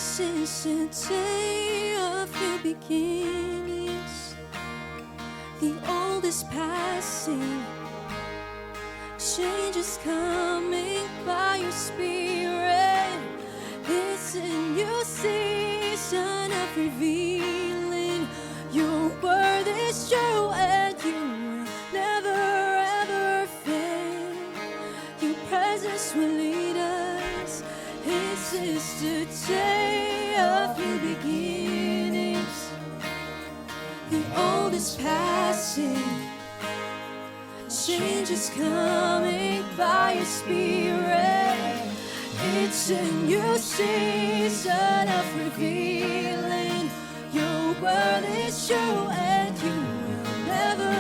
This is the day of new beginnings. The old is passing, change is coming by your spirit. It's a new season of revealing. Your word is true and you will never ever fail. Your presence will lead us. This is the day of new beginnings. The old is passing, change is coming by your spirit. It's a new season of revealing. Your word is true and you will never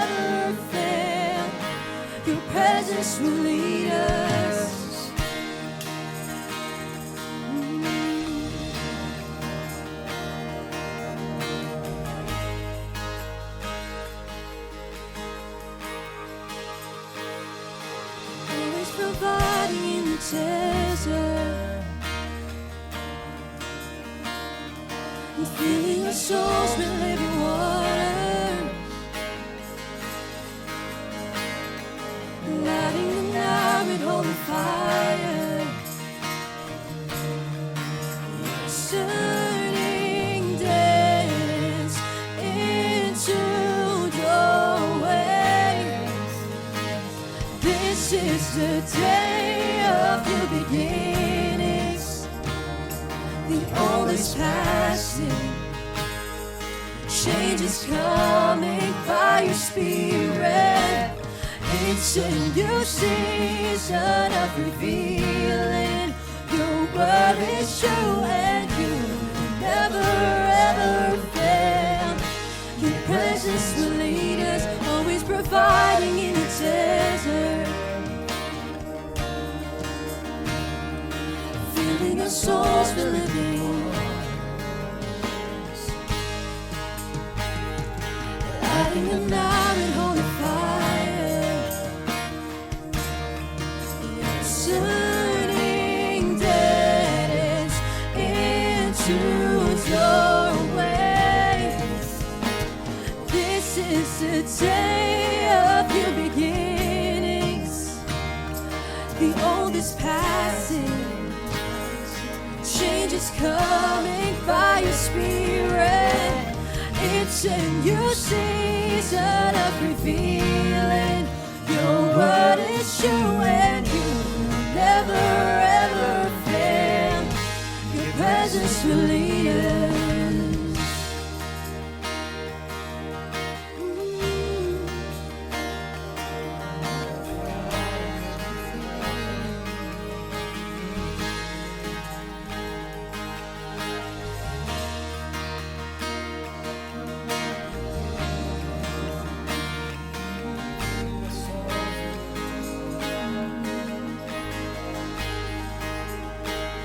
ever fail. Your presence will lead us. Always providing in the desert and filling our souls with living water, lighting the night with holy fire, turning dead ends into doorways. This is the day of new beginnings. The old is passing, change is coming by your spirit. It's a new season of revealing. Your word is true and you will never ever fail. Your presence will lead us, always providing in the desert, filling our souls with living, lighting the night with holy fire, turning dead ends into doorways. This is the day of new beginnings. The old is passing, change is coming by your spirit. It's a new season of revealing. Your word is true and you will never ever fail. Your presence will lead us.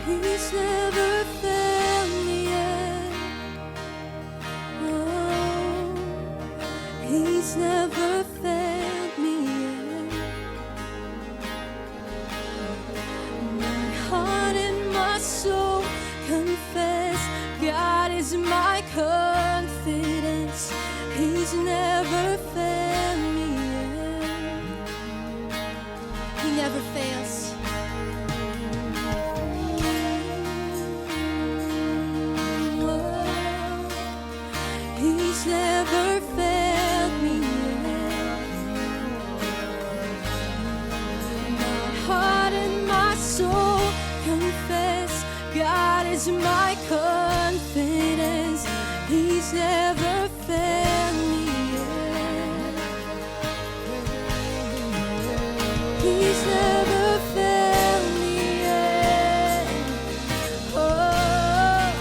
He's never failed me yet. Oh, he's never failed me yet. My heart and my soul confess, God is my confidence. He's never failed me yet. He never fails. He's never failed me yet. My heart and my soul confess, God is my confidence. He's never failed me yet. He's never failed me yet. Oh,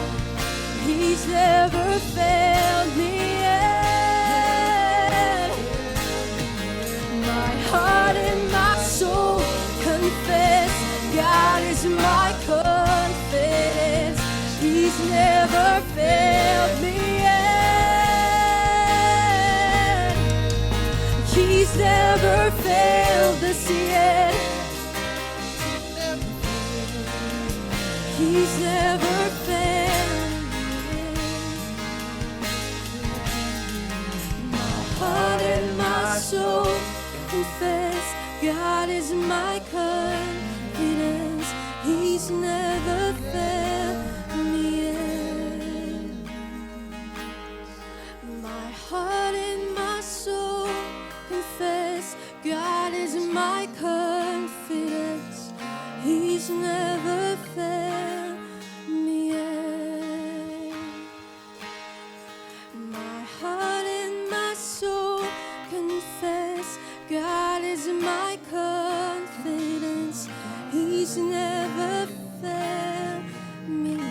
he's never failed me yet. My heart and my soul confess, God is my confidence. He's never failed me yet. He's never failed us yet. He's never failed. soul confess God is my confidence. He's never failed me yet. My heart and my soul confess God is my confidence. He's never failed me yet. My heart and my soul confess God is my confidence. He's never failed me yet.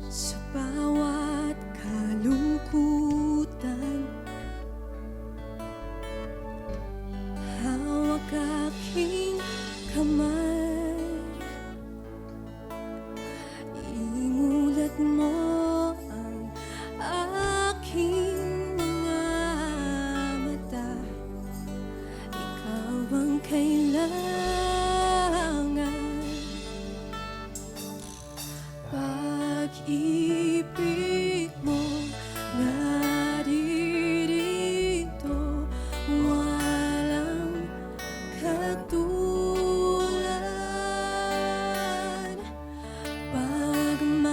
Sa bawat kalungkutan, hawak aking kamay. Imulat mo ang aking mga mata. Ikaw ang kailangan. Pag-ibig mo naririto, walang katulad. Pagmamahal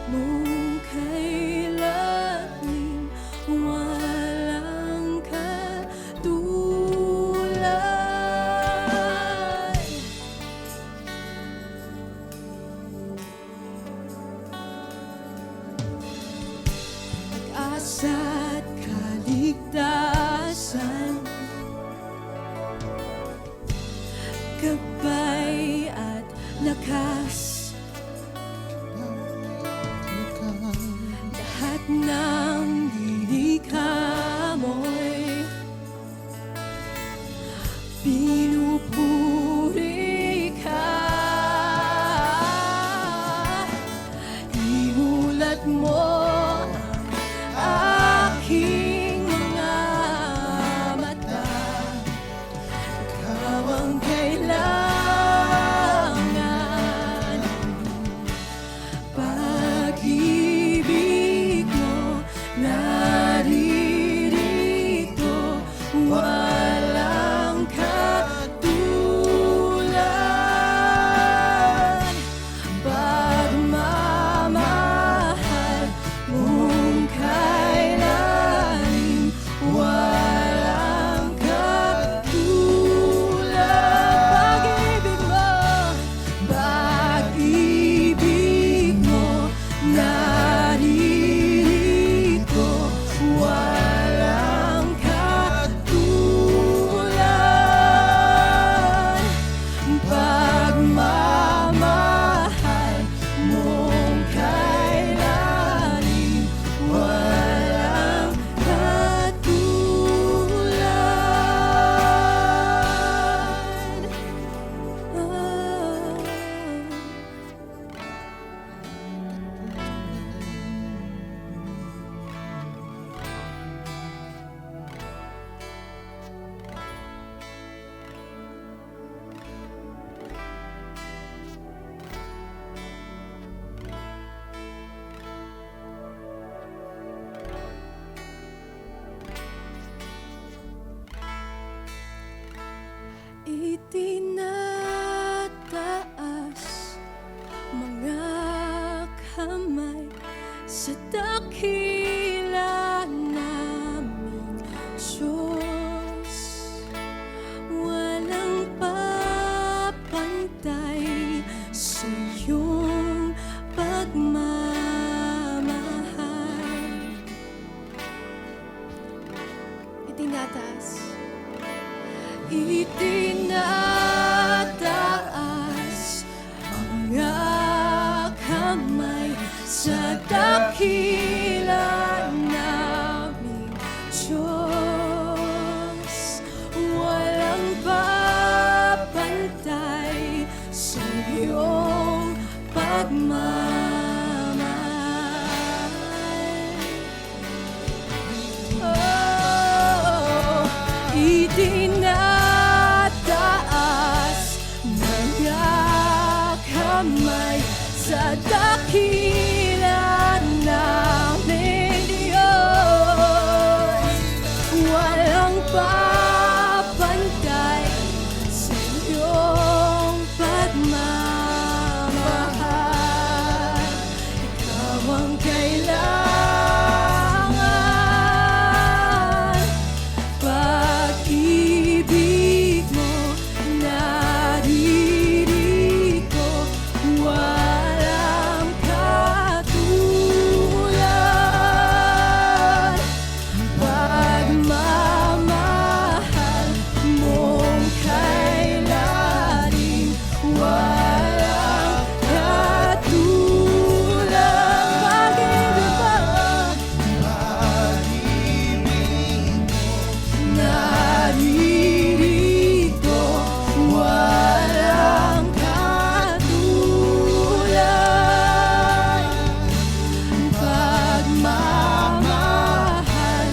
mong kay langit, walang katulad. Pag-asa't kaligtasan, gabay at lakas, lahat ng dinikha mo'y pinupuri ka. Imulat mo ang aking mga mata. Ikaw ang kailangan. Pag-ibig mo naririto, walang katulad. Pagmamahal sa dakila naming Diyos. Walang papantay sa iyong pagmamahal. Itinataas. Itinataas ang kamay sa dakila naming Diyos. Walang papantay sa iyong pagmamahal. Oh, itinataas ng kamay sa dakila namin Diyos. Walang papantay sa iyong pagmamahal. Ikaw ang kailangan, pag-ibig mo naririco, walang katulad. Pagmamahal mong kailalim, walang katulad. Pag-ibig mo naririto, walang katulad. Pagmamahal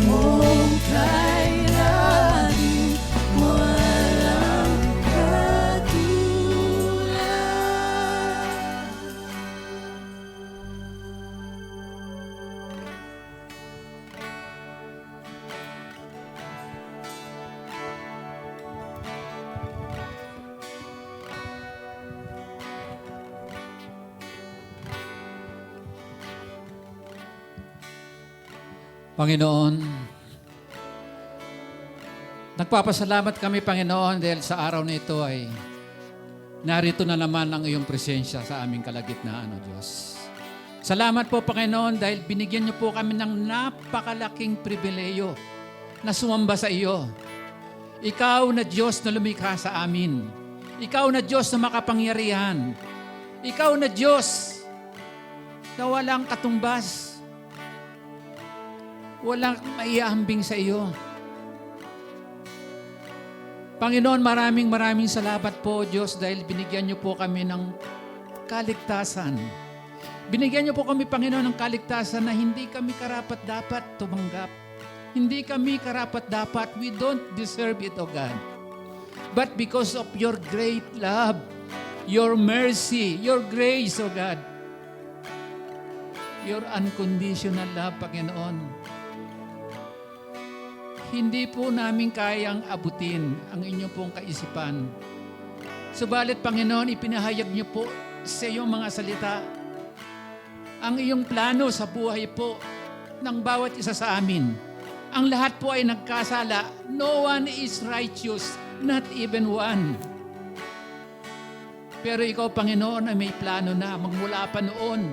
mong kailalim, walang katulad. Panginoon, nagpapasalamat kami, Panginoon, dahil sa araw na ito ay narito na naman ang iyong presensya sa aming kalagitnaan, O Diyos. Salamat po, Panginoon, dahil binigyan niyo po kami ng napakalaking pribileyo na sumamba sa iyo. Ikaw na Diyos na lumikha sa amin. Ikaw na Diyos na makapangyarihan. Ikaw na Diyos na walang katumbas. Walang maiambing sa iyo. Panginoon, maraming salamat po, Diyos, dahil binigyan niyo po kami ng kaligtasan. Binigyan niyo po kami, Panginoon, ng kaligtasan na hindi kami karapat-dapat tumanggap. Hindi kami karapat-dapat. We don't deserve it, O God. But because of your great love, your mercy, your grace, O God, your unconditional love, Panginoon, hindi po namin kayang abutin ang inyong pong kaisipan. Subalit, Panginoon, ipinahayag niyo po sa iyong mga salita ang iyong plano sa buhay po ng bawat isa sa amin. Ang lahat po ay nagkasala. No one is righteous, not even one. Pero ikaw, Panginoon, ay may plano na magmula pa noon.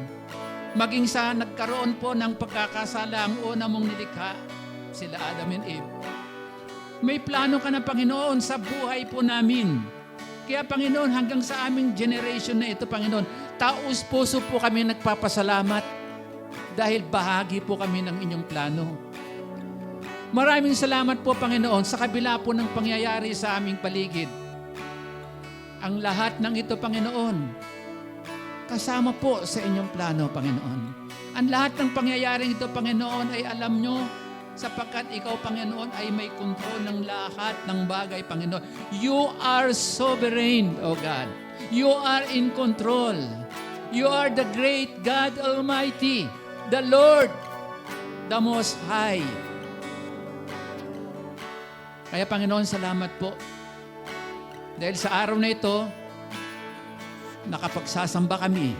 Maging sa nagkaroon po ng pagkakasala ang una mong nilikha, sila Adam and Eve. May plano ka na, Panginoon, sa buhay po namin. Kaya, Panginoon, hanggang sa aming generation na ito, Panginoon, taus-puso po kami nagpapasalamat dahil bahagi po kami ng inyong plano. Maraming salamat po, Panginoon, sa kabila po ng pangyayari sa aming paligid. Ang lahat ng ito, Panginoon, kasama po sa inyong plano, Panginoon. Ang lahat ng pangyayaring ito, Panginoon, ay alam nyo, sapagkat ikaw, Panginoon, ay may kontrol ng lahat ng bagay, Panginoon. You are sovereign, O God. You are in control. You are the great God Almighty, the Lord, the Most High. Kaya, Panginoon, salamat po. Dahil sa araw na ito, nakapagsasamba kami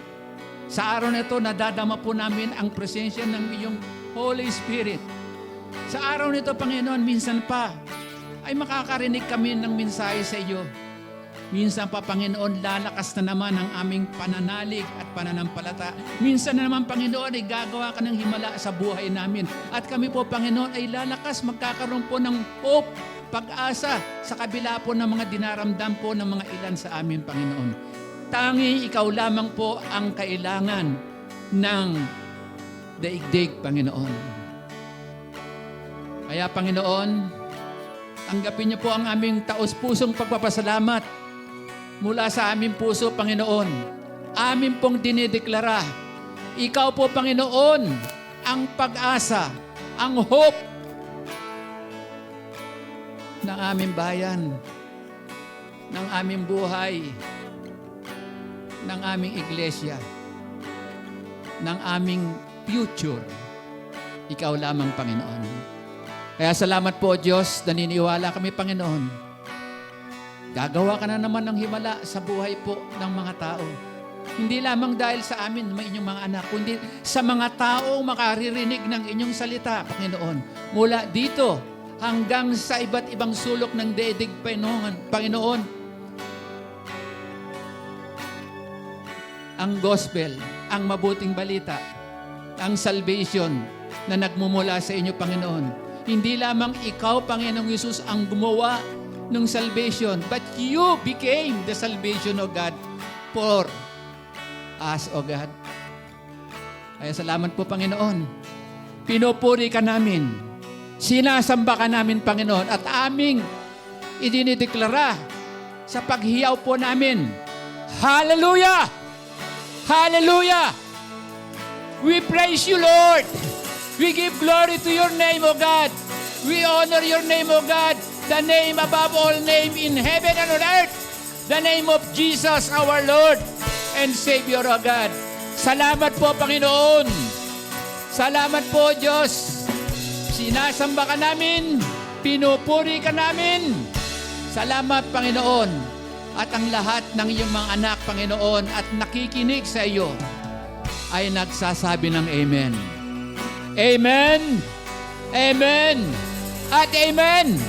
Sa araw na ito, nadadama po namin ang presensya ng iyong Holy Spirit. Sa araw nito, Panginoon, minsan pa ay makakarinig kami ng mensahe sa iyo. Minsan pa, Panginoon, lalakas na naman ang aming pananalig at pananampalata. Minsan na naman, Panginoon, ay gagawa ka ng himala sa buhay namin. At kami po, Panginoon, ay lalakas, magkakaroon po ng hope, pag-asa sa kabila po ng mga dinaramdam po ng mga ilan sa amin, Panginoon. Tangi ikaw lamang po ang kailangan ng daigdig, Panginoon. Kaya, Panginoon, tanggapin niyo po ang aming taos-pusong pagpapasalamat mula sa aming puso, Panginoon. Amin pong dinideklara, ikaw po, Panginoon, ang pag-asa, ang hope ng aming bayan, ng aming buhay, ng aming iglesia, ng aming future. Ikaw lamang, Panginoon. Kaya salamat po, Diyos, naniniwala kami, Panginoon. Gagawa ka na naman ng himala sa buhay po ng mga tao. Hindi lamang dahil sa amin, inyong mga anak, kundi sa mga taong makaririnig ng inyong salita, Panginoon. Mula dito hanggang sa iba't ibang sulok ng daigdig, Panginoon. Ang gospel, ang mabuting balita, ang salvation na nagmumula sa inyo, Panginoon. Hindi lamang ikaw, Panginoong Yesus, ang gumawa ng salvation, but you became the salvation, O God, for us, O God. Kaya salamat po, Panginoon. Pinupuri ka namin. Sinasamba ka namin, Panginoon, at aming idinideklara sa paghiyaw po namin. Hallelujah! Hallelujah! We praise you, Lord. We give glory to your name, O God. We honor your name, O God. The name above all name in heaven and on earth. The name of Jesus, our Lord and Savior, O God. Salamat po, Panginoon. Salamat po, Diyos. Sinasamba ka namin. Pinupuri ka namin. Salamat, Panginoon. At ang lahat ng iyong mga anak, Panginoon, at nakikinig sa iyo, ay nagsasabi ng Amen. Amen. Amen. At Amen.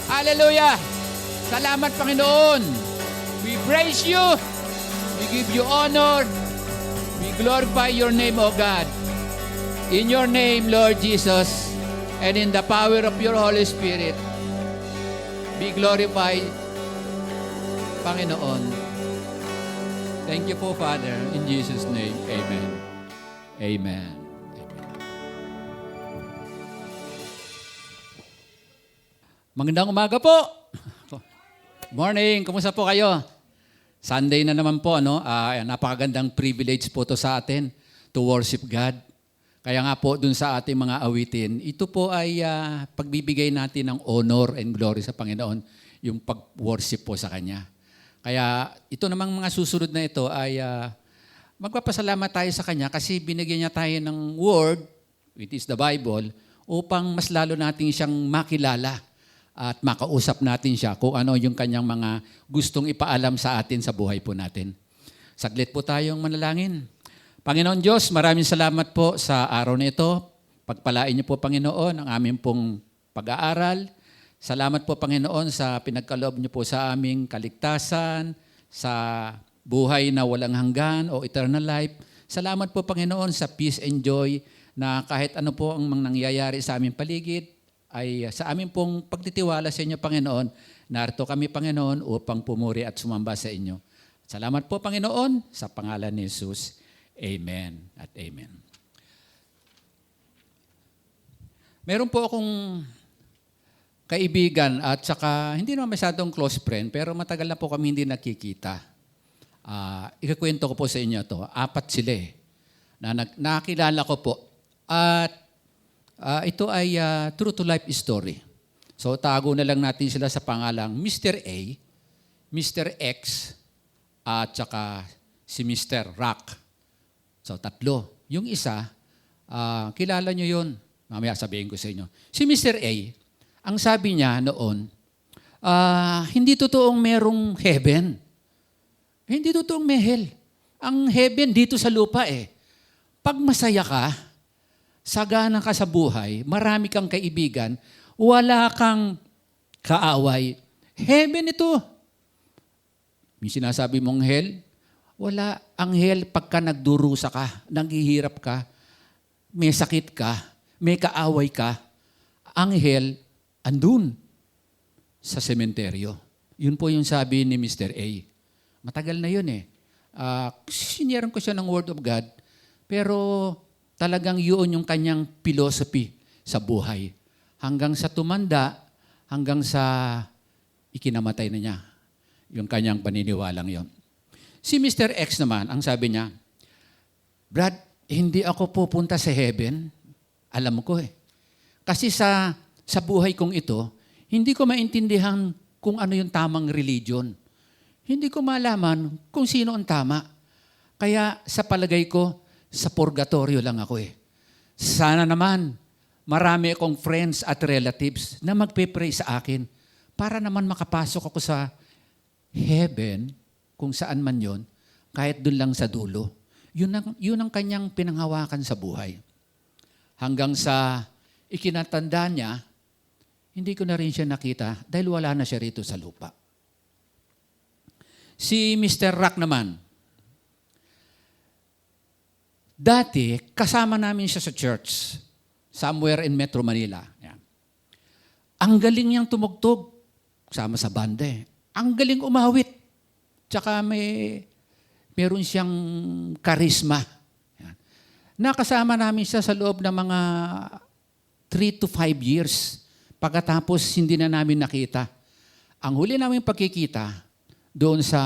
Hallelujah. Salamat, Panginoon. We praise you. We give you honor. We glorify your name, O God. In your name, Lord Jesus, and in the power of your Holy Spirit, be glorified, Panginoon. Thank you po, Father. In Jesus' name, Amen. Amen. Magandang umaga po. Morning, kumusta po kayo? Sunday na naman po, no? Napakagandang privilege po to sa atin to worship God. Kaya nga po dun sa ating mga awitin, ito po ay pagbibigay natin ng honor and glory sa Panginoon, yung pag-worship po sa Kanya. Kaya ito namang mga susunod na ito ay magpapasalamat tayo sa Kanya kasi binigyan niya tayo ng word, which is the Bible, upang mas lalo natin siyang makilala at makausap natin siya kung ano yung kanyang mga gustong ipaalam sa atin sa buhay po natin. Saglit po tayong manalangin. Panginoon Diyos, maraming salamat po sa araw na ito. Pagpalain niyo po, Panginoon, ang aming pong pag-aaral. Salamat po, Panginoon, sa pinagkaloob niyo po sa aming kaligtasan, sa buhay na walang hanggan o eternal life. Salamat po, Panginoon, sa peace and joy na kahit ano po ang nangyayari sa aming paligid, ay sa aming pong pagtitiwala sa inyo, Panginoon, narito kami, Panginoon, upang pumuri at sumamba sa inyo. Salamat po, Panginoon, sa pangalan ni Jesus. Amen at amen. Meron po akong kaibigan at saka hindi naman masyadong close friend, pero matagal na po kami hindi nakikita. Ikakwento ko po sa inyo to. 4 sila na nakilala ko po. At ito ay true to life story. So tago na lang natin sila sa pangalang Mr. A, Mr. X, at saka si Mr. Rock. So 3. Yung isa, kilala nyo yun. Mamaya sabihin ko sa inyo. Si Mr. A, ang sabi niya noon, hindi totoong merong heaven. Hindi totoong may hell. Ang heaven dito sa lupa Pag masaya ka, sagana ka sa buhay, marami kang kaibigan, wala kang kaaway, heaven ito. May sinasabi mong hell, wala. Ang hell, pagka nagdurusa ka, naghihirap ka, may sakit ka, may kaaway ka, ang hell, andun sa sementeryo. Yun po yung sabi ni Mr. A. Matagal na yun eh. Siniran ko siya ng Word of God, pero talagang yun yung kanyang philosophy sa buhay. Hanggang sa tumanda, hanggang sa ikinamatay na niya. Yung kanyang paniniwalang yon. Si Mr. X naman, ang sabi niya, Brad, hindi ako pupunta sa heaven. Alam ko eh. Kasi sa buhay kong ito, hindi ko maintindihan kung ano yung tamang religion. Hindi ko malaman kung sino ang tama. Kaya sa palagay ko, sa purgatorio lang ako eh. Sana naman, marami akong friends at relatives na magpe-pray sa akin para naman makapasok ako sa heaven, kung saan man yon, kahit doon lang sa dulo. Yun ang kanyang pinanghawakan sa buhay. Hanggang sa ikinatanda niya, hindi ko na rin siya nakita dahil wala na siya rito sa lupa. Si Mr. Rock naman, dati kasama namin siya sa church, somewhere in Metro Manila. Yan. Ang galing niyang tumugtog, kasama sa banda eh. Ang galing umawit. Tsaka meron siyang karisma. Yan. Nakasama namin siya sa loob ng mga 3 to 5 years. Pagkatapos hindi na namin nakita. Ang huli namin pagkikita doon sa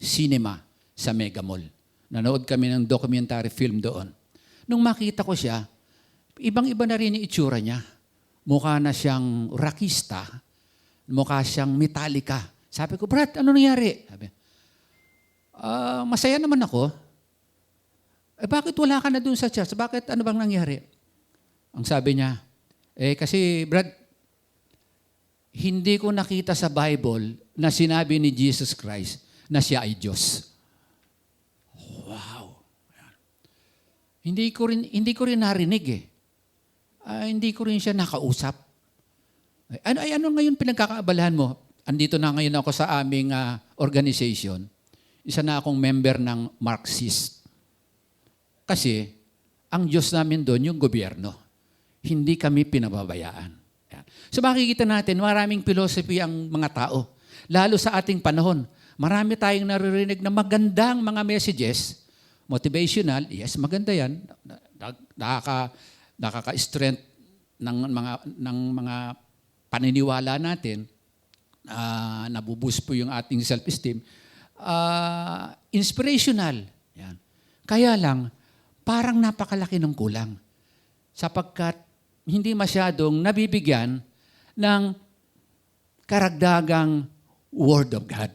cinema, sa Mega Mall. Nanood kami ng documentary film doon. Nung makita ko siya, ibang-iba na rin yung itsura niya. Mukha na siyang rockista. Mukha siyang Metallica. Sabi ko, Brad, ano nangyari? Sabi, masaya naman ako. Bakit wala ka na dun sa church? Bakit ano bang nangyari? Ang sabi niya, kasi Brad, hindi ko nakita sa Bible na sinabi ni Jesus Christ na siya ay Diyos. Wow. Hindi ko rin narinig eh. Hindi ko rin siya nakausap. Ano ngayon pinagkakaabalahan mo? Andito na ngayon ako sa aming organization. Isa na akong member ng Marxist. Kasi, ang Diyos namin doon yung gobyerno. Hindi kami pinababayaan. Yan. So makikita natin, maraming philosophy ang mga tao. Lalo sa ating panahon. Marami tayong naririnig na magandang mga messages. Motivational, yes, maganda yan. Nakaka-strength ng mga paniniwala natin. Nabuboost po yung ating self-esteem. Inspirational. Yan. Kaya lang, parang napakalaki ng kulang. Sapagkat hindi masyadong nabibigyan ng karagdagang Word of God.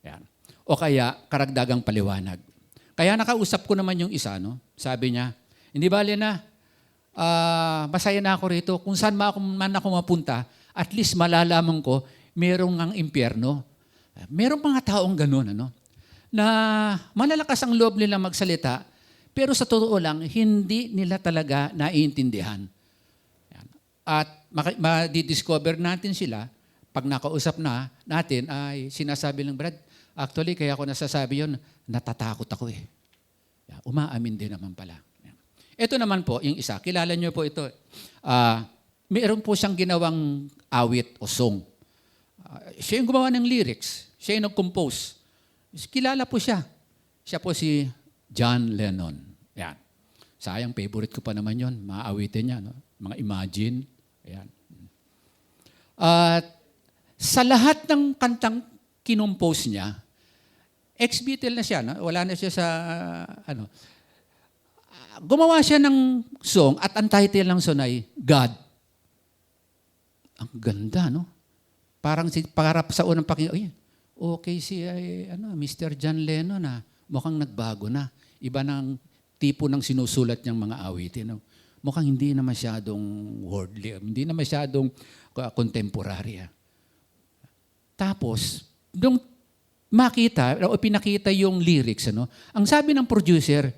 Yan. O kaya, karagdagang paliwanag. Kaya nakausap ko naman yung isa, no? Sabi niya, hindi bale na, masaya na ako rito. Kung saan man ako mapunta, at least malalaman ko, merong ang impyerno. Merong mga taong ganun, ano? Na malalakas ang loob nila magsalita, pero sa totoo lang, hindi nila talaga naiintindihan. Yan. At madidiscover natin sila, pag nakausap na natin, ay sinasabi ng Brad, actually, kaya ako nasasabi yun, natatakot ako eh. Yan. Umaamin din naman pala. Yan. Ito naman po, yung isa, kilala niyo po ito. Mayroon po siyang ginawang awit o song. Siya yung gumawa ng lyrics. Siya yung nag-compose. Kilala po siya. Siya po si John Lennon. Yan. Sayang, favorite ko pa naman yun. Maawitin niya. No? Mga Imagine. Ayan. At sa lahat ng kantang kinompose niya, ex-Beatle na siya. No? Wala na siya sa gumawa siya ng song at ang title ng song ay God. Ang ganda, no? Parang parap sa unang pakinggan, okay si Mr. John Lennon na mukhang nagbago na. Iba ng tipo ng sinusulat niyang mga awitin. No? Mukhang hindi na masyadong worldly, hindi na masyadong contemporary. Tapos, nung makita o pinakita yung lyrics, ang sabi ng producer,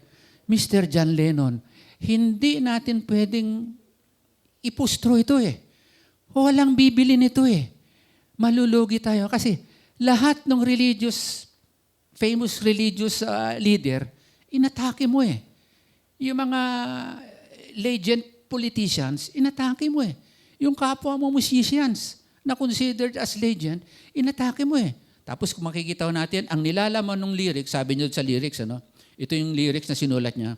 Mr. John Lennon, hindi natin pwedeng ipustro ito eh. Walang bibili nito eh. Malulugi tayo. Kasi lahat ng famous religious leader, inatake mo eh. Yung mga legend politicians, inatake mo eh. Yung kapwa mo musicians na considered as legend, inatake mo eh. Tapos kung makikita natin, ang nilalaman ng lyrics, sabi niyo sa lyrics, ito yung lyrics na sinulat niya,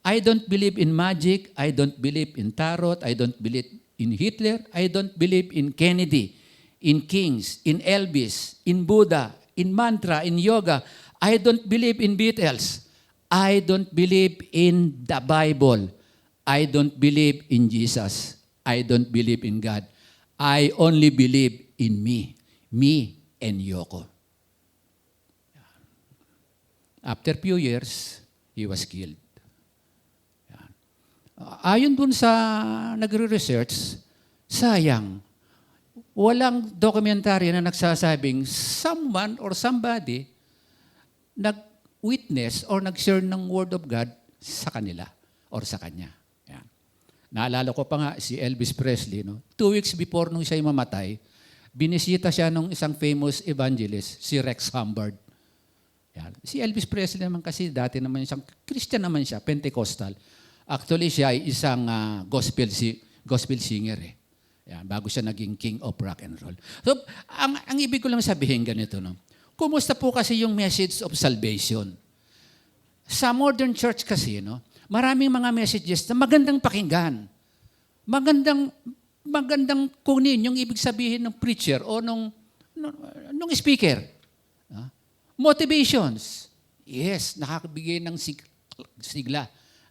I don't believe in magic, I don't believe in tarot, I don't believe in Hitler, I don't believe in Kennedy, in kings, in Elvis, in Buddha, in mantra, in yoga. I don't believe in Beatles. I don't believe in the Bible. I don't believe in Jesus. I don't believe in God. I only believe in me and Yoko. After few years, he was killed. Ayon dun sa nagre-research, sayang, walang dokumentaryo na nagsasabing someone or somebody nag-witness or nag-share ng Word of God sa kanila or sa kanya. Yan. Naalala ko pa nga si Elvis Presley, 2 weeks before nung siya'y mamatay, binisita siya ng isang famous evangelist, si Rex Humbard. Yan. Si Elvis Presley naman kasi dati naman siyang Christian naman siya, Pentecostal. Actually, siya ay isang gospel singer eh. Yan, bago siya naging king of rock and roll. So, ang ibig ko lang sabihin ganito, kumusta po kasi yung message of salvation? Sa modern church kasi, maraming mga messages na magandang pakinggan. Magandang kunin yung ibig sabihin ng preacher o nung speaker. Motivations. Yes, nakakabigay ng sigla.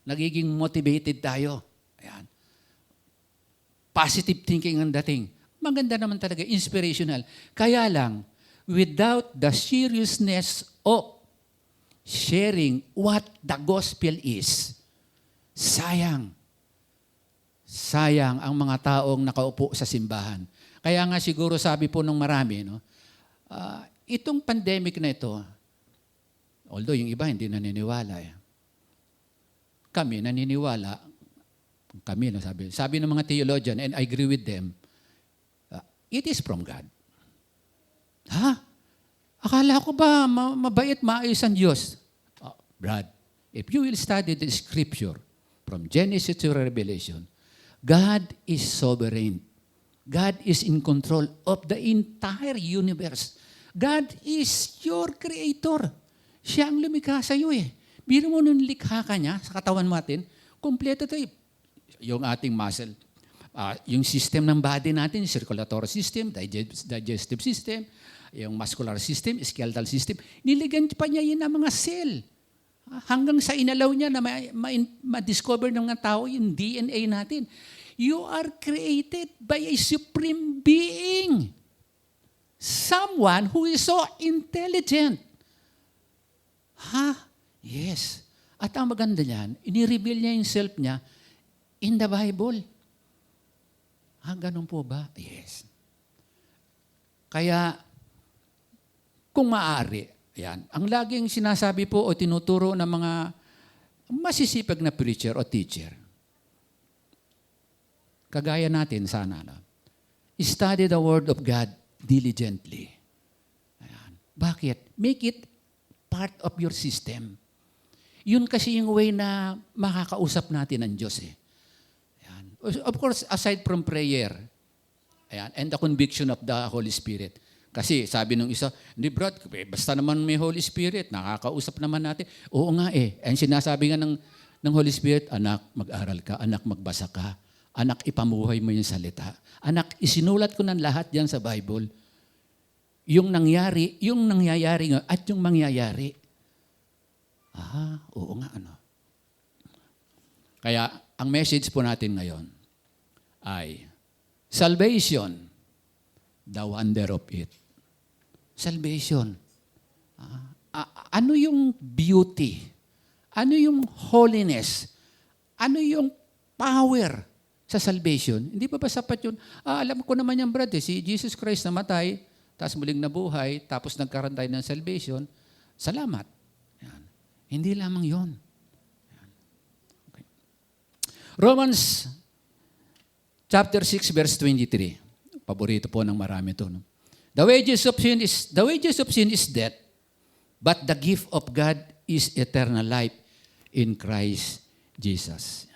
Nagiging motivated tayo. Ayan. Positive thinking ang dating. Maganda naman talaga, inspirational. Kaya lang, without the seriousness of sharing what the gospel is, sayang. Sayang ang mga taong nakaupo sa simbahan. Kaya nga siguro sabi po ng marami, itong pandemic na ito, although yung iba hindi naniniwala, kami naniniwala, sabi ng mga theologian, and I agree with them, it is from God. Ha? Akala ko ba mabait, maayos ang Diyos? Brad, if you will study the scripture from Genesis to Revelation, God is sovereign. God is in control of the entire universe. God is your creator. Siya ang lumikha sa iyo eh. Biro mo nung likha ka niya sa katawan natin, kompleto ito eh. Yung ating muscle, yung system ng body natin, circulatory system, digestive system, yung muscular system, skeletal system, niligan pa niya yun ng mga cell. Hanggang sa inalaw niya na ma-discover ng mga tao yung DNA natin. You are created by a supreme being. Someone who is so intelligent. Yes. At ang maganda niyan, inireveal niya yung self niya in the Bible. Ganun po ba? Yes. Kaya, kung maaari, ang laging sinasabi po o tinuturo ng mga masisipag na preacher o teacher, kagaya natin sana, study the Word of God diligently. Bakit? Make it part of your system. Yun kasi yung way na makakausap natin ng Diyos eh. Ayan. Of course, aside from prayer, and the conviction of the Holy Spirit. Kasi sabi nung isa, hindi Brad, basta naman may Holy Spirit, nakakausap naman natin. Oo nga eh. And sinasabi nga ng Holy Spirit, anak, mag-aral ka, anak, magbasa ka, anak, ipamuhay mo yung salita. Anak, isinulat ko ng lahat yan sa Bible. Yung nangyayari nga at yung mangyayari. Oo nga, Kaya, ang message po natin ngayon ay, salvation, the wonder of it. Salvation. Ano yung beauty? Ano yung holiness? Ano yung power sa salvation? Hindi pa ba sapat yun? Alam ko naman yan, brad, si Jesus Christ namatay, tapos muling nabuhay, tapos nagkaroon tayo ng salvation, salamat. Yan. Hindi lamang yon. Romans chapter 6 verse 23. Paborito po ng marami ito. No? The wages of sin is death, but the gift of God is eternal life in Christ Jesus.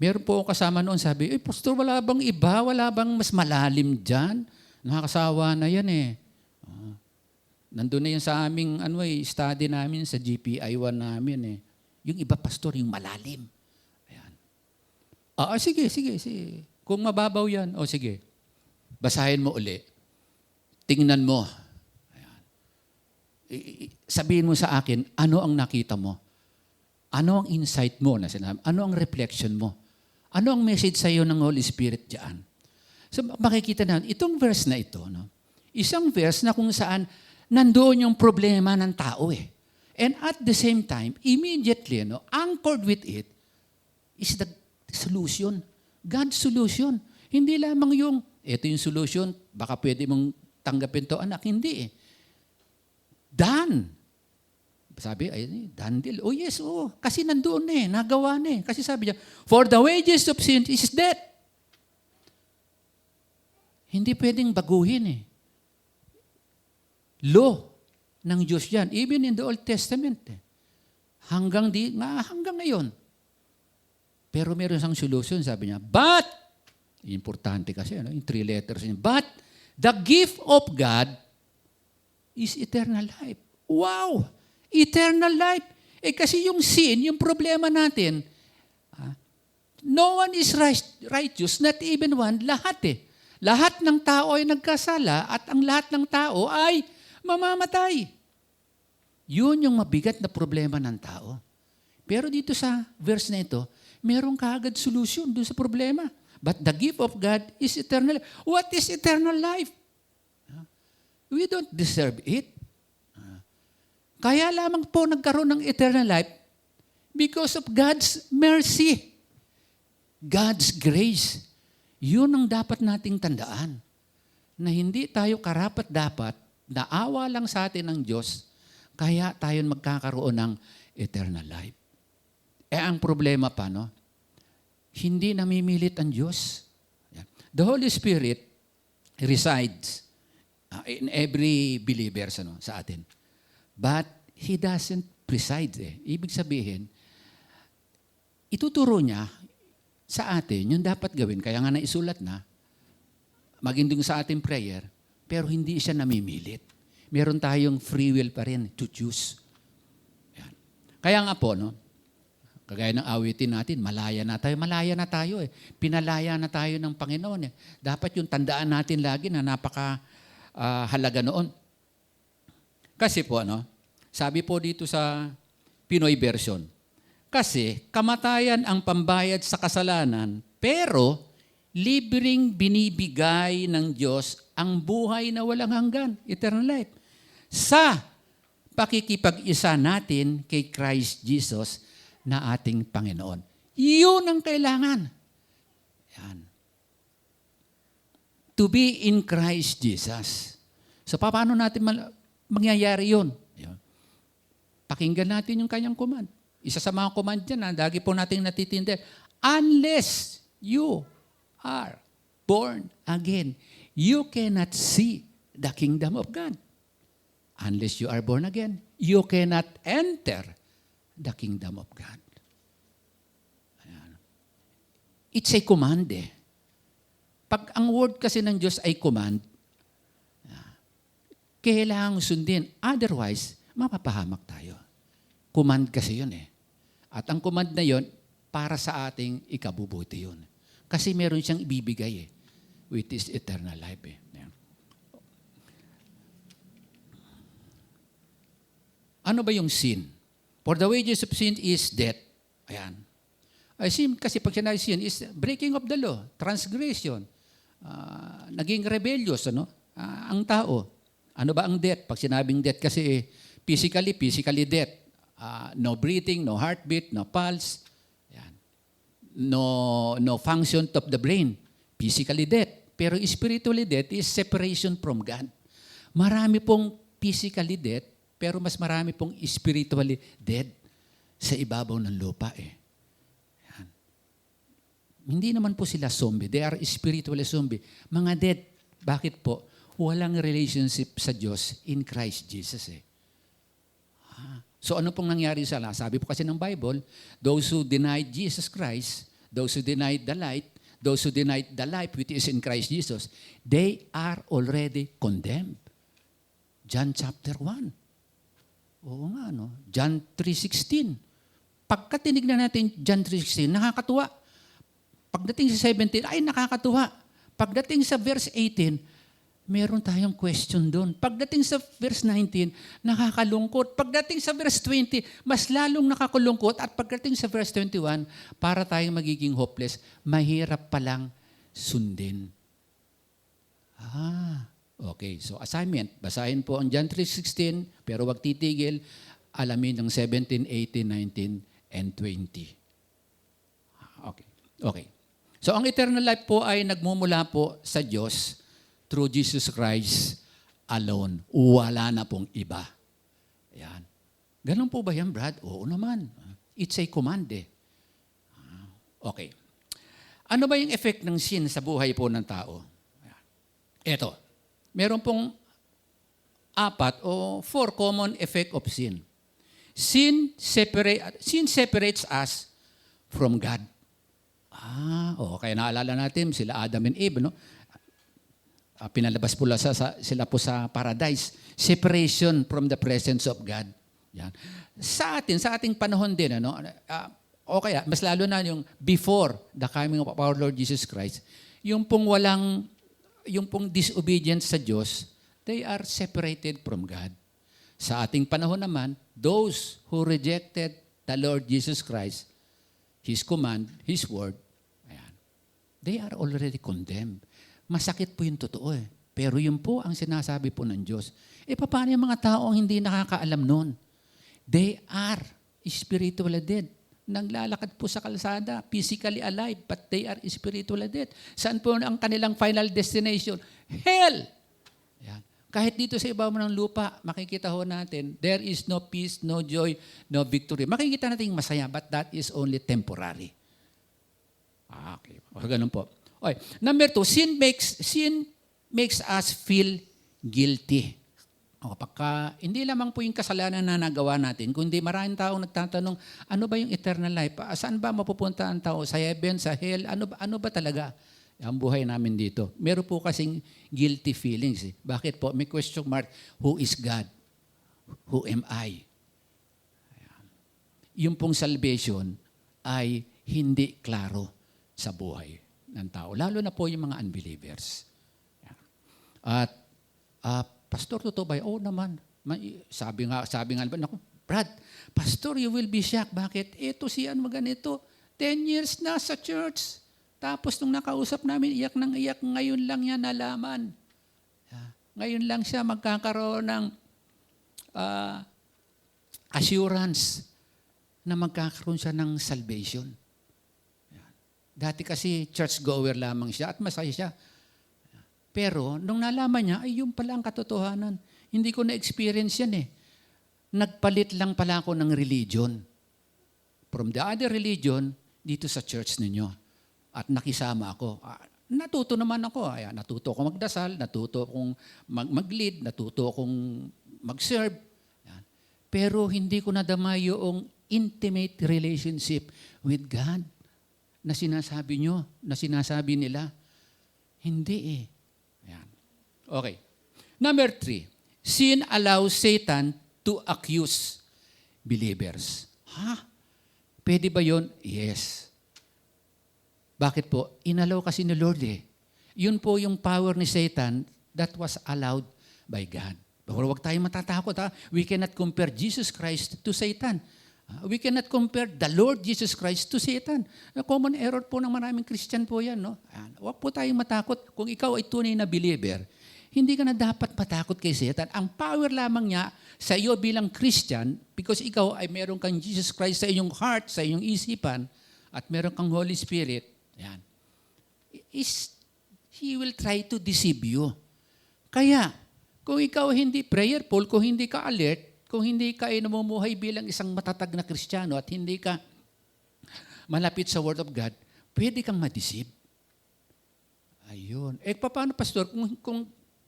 Meron po kasama noon, sabi, Pastor, wala bang iba? Wala bang mas malalim dyan? Nakakasawa na yan eh. Nandun na yun sa aming study namin sa GPI 1 namin eh. Yung iba, Pastor, yung malalim. Ayan. Sige. Kung mababaw yan, sige. Basahin mo uli. Tingnan mo. Ayan. Sabihin mo sa akin, ano ang nakita mo? Ano ang insight mo na sinabi? Ano ang reflection mo? Ano ang message sa iyo ng Holy Spirit diyan? So makikita na, itong verse na ito, no? Isang verse na kung saan nandoon yung problema ng tao eh. And at the same time, immediately, anchored with it is the solution. God's solution. Hindi lamang yung, ito yung solution, baka pwede mong tanggapin to, anak. Hindi eh. Done. Sabi, done deal. Oh yes, kasi nandoon na eh, nagawa na eh. Kasi sabi niya, for the wages of sin is death. Hindi pwedeng baguhin eh. Law ng Diyos yan. Even in the Old Testament. Hanggang ngayon. Pero meron siyang solution, sabi niya. But, importante kasi, yung 3 letters niya. But, the gift of God is eternal life. Wow! Eternal life. Kasi yung sin, yung problema natin, no one is righteous, not even one, lahat eh. Lahat ng tao ay nagkasala at ang lahat ng tao ay mamamatay. Yun yung mabigat na problema ng tao. Pero dito sa verse na ito, meron kaagad solution doon sa problema. But the gift of God is eternal life. What is eternal life? We don't deserve it. Kaya lamang po nagkaroon ng eternal life because of God's mercy. God's grace. Yun ang dapat nating tandaan. Na hindi tayo karapat-dapat, naawa lang sa atin ng Diyos, kaya tayo magkakaroon ng eternal life. Ang problema pa, hindi namimilit ang Diyos. The Holy Spirit resides in every believer sa atin. But He doesn't preside. Ibig sabihin, ituturo niya sa atin yung dapat gawin. Kaya nga naisulat na, maging dun sa ating prayer, pero hindi siya namimilit. Meron tayong free will pa rin to choose. Yan. Kaya nga po, kagaya ng awitin natin, malaya na tayo eh. Pinalaya na tayo ng Panginoon eh. Dapat yung tandaan natin lagi na halaga noon. Kasi po, sabi po dito sa Pinoy version, kasi kamatayan ang pambayad sa kasalanan, pero libreng binibigay ng Diyos ang buhay na walang hanggan, eternal life, sa pakikipag-isa natin kay Christ Jesus na ating Panginoon. Yun ang kailangan. Yan. To be in Christ Jesus. So, paano natin mangyayari yun? Yan. Pakinggan natin yung kanyang command. Isa sa mga command dyan, lagi po natin natitindihan. Unless you are born again, you cannot see the kingdom of God. Unless you are born again, you cannot enter the kingdom of God. Ayan. It's a command eh. Pag ang word kasi ng Diyos ay command, kailangang sundin. Otherwise, mapapahamak tayo. Command kasi yun eh. At ang command na yun, para sa ating ikabubuti yun. Kasi meron siyang ibibigay eh, which is eternal life eh. Ayan. Ano ba yung sin? For the wages of sin is death. Ayan. Sin, kasi pag sinabi sin is breaking of the law, transgression, naging rebellious, ang tao. Ano ba ang death? Pag sinabing death kasi physically death. No breathing, no heartbeat, no pulse. Yan. No function of the brain. Physically death. Pero spiritually death is separation from God. Marami pong physically death, pero mas marami pong spiritually dead sa ibabaw ng lupa eh. Yan. Hindi naman po sila zombie. They are spiritually zombie. Mga dead. Bakit po? Walang relationship sa Diyos in Christ Jesus eh. So ano pong nangyari sa lahat? Sabi po kasi ng Bible, those who denied Jesus Christ, those who denied the light, those who denied the life which is in Christ Jesus, they are already condemned. John chapter 1. Oo nga, no? John 3:16. Pagka tinignan natin John 3:16, nakakatuwa. Pagdating sa 17, ay nakakatuwa. Pagdating sa verse 18, meron tayong question doon. Pagdating sa verse 19, nakakalungkot. Pagdating sa verse 20, mas lalong nakakulungkot. At pagdating sa verse 21, para tayong magiging hopeless, mahirap palang sundin. Okay. So assignment, basahin po ang John 3:16, pero wag titigil, alamin ng 17, 18, 19, and 20. Okay. So ang eternal life po ay nagmumula po sa Diyos through Jesus Christ alone. Wala na pong iba. Yan. Ganun po ba yan, Brad? Oo naman. It's a command eh. Okay. Ano ba yung effect ng sin sa buhay po ng tao? Ito. Meron pong 4 o 4 common effect of sin. Sin separates us from God. Kaya naalala natin sila Adam and Eve, no? Pinalabas po sila po sa paradise. Separation from the presence of God. Yan. Sa ating panahon din, o kaya, mas lalo na yung before the coming of our Lord Jesus Christ, yung pong disobedience sa Diyos, they are separated from God. Sa ating panahon naman, those who rejected the Lord Jesus Christ, His command, His word, they are already condemned. Masakit po yung totoo eh. Pero yun po ang sinasabi po ng Diyos. Paano yung mga taong hindi nakakaalam nun? They are spiritually dead. Naglalakad po sa kalsada, physically alive, but they are spiritually dead. Saan po ang kanilang final destination? Hell! Yan. Kahit dito sa ibabaw ng lupa, makikita ho natin, there is no peace, no joy, no victory. Makikita natin masaya, but that is only temporary. Okay. O ganun po. Okay. Number 2, sin makes us feel guilty. Hindi lamang po yung kasalanan na nagawa natin, kundi maraming taong nagtatanong, ano ba yung eternal life? Saan ba mapupunta ang tao? Sa heaven, sa hell? Ano ba talaga ang buhay namin dito? Meron po kasing guilty feelings. Bakit po? May question mark, who is God? Who am I? Yung pong salvation ay hindi klaro sa buhay ng tao. Lalo na po yung mga unbelievers. At, Pastor, totoo ba? Oo naman. Sabi nga, naku, Brad, Pastor, you will be shocked. Bakit? Ito si ano ganito. 10 years na sa church. Tapos nung nakausap namin, iyak ng iyak, ngayon lang niya nalaman. Ngayon lang siya magkakaroon ng assurance na magkakaroon siya ng salvation. Dati kasi church-goer lamang siya at masaya siya. Pero nung nalaman niya, ay yun pala ang katotohanan. Hindi ko na-experience yan eh. Nagpalit lang pala ako ng religion. From the other religion, dito sa church ninyo. At nakisama ako. Natuto naman ako. Natuto akong magdasal, natuto akong mag-lead, natuto akong mag-serve. Pero hindi ko nadama yung intimate relationship with God. Na sinasabi nyo, na sinasabi nila. Hindi eh. Ayan. Okay. Number 3, sin allows Satan to accuse believers. Pwede ba yun? Yes. Bakit po? Inalaw kasi ni Lord eh. Yun po yung power ni Satan that was allowed by God. Pero huwag tayong matatakot ha. We cannot compare Jesus Christ to Satan. We cannot compare the Lord Jesus Christ to Satan. Common error po ng maraming Christian po yan. No? Huwag po tayong matakot. Kung ikaw ay tunay na believer, hindi ka na dapat matakot kay Satan. Ang power lamang niya sa iyo bilang Christian, because ikaw ay meron kang Jesus Christ sa iyong heart, sa iyong isipan, at meron kang Holy Spirit, yan, he will try to deceive you. Kaya, kung ikaw hindi prayerful, kung hindi ka alert, kung hindi ka ay namumuhay bilang isang matatag na Kristiyano at hindi ka malapit sa Word of God, pwede kang ma-deceive. Ayun. Paano, Pastor,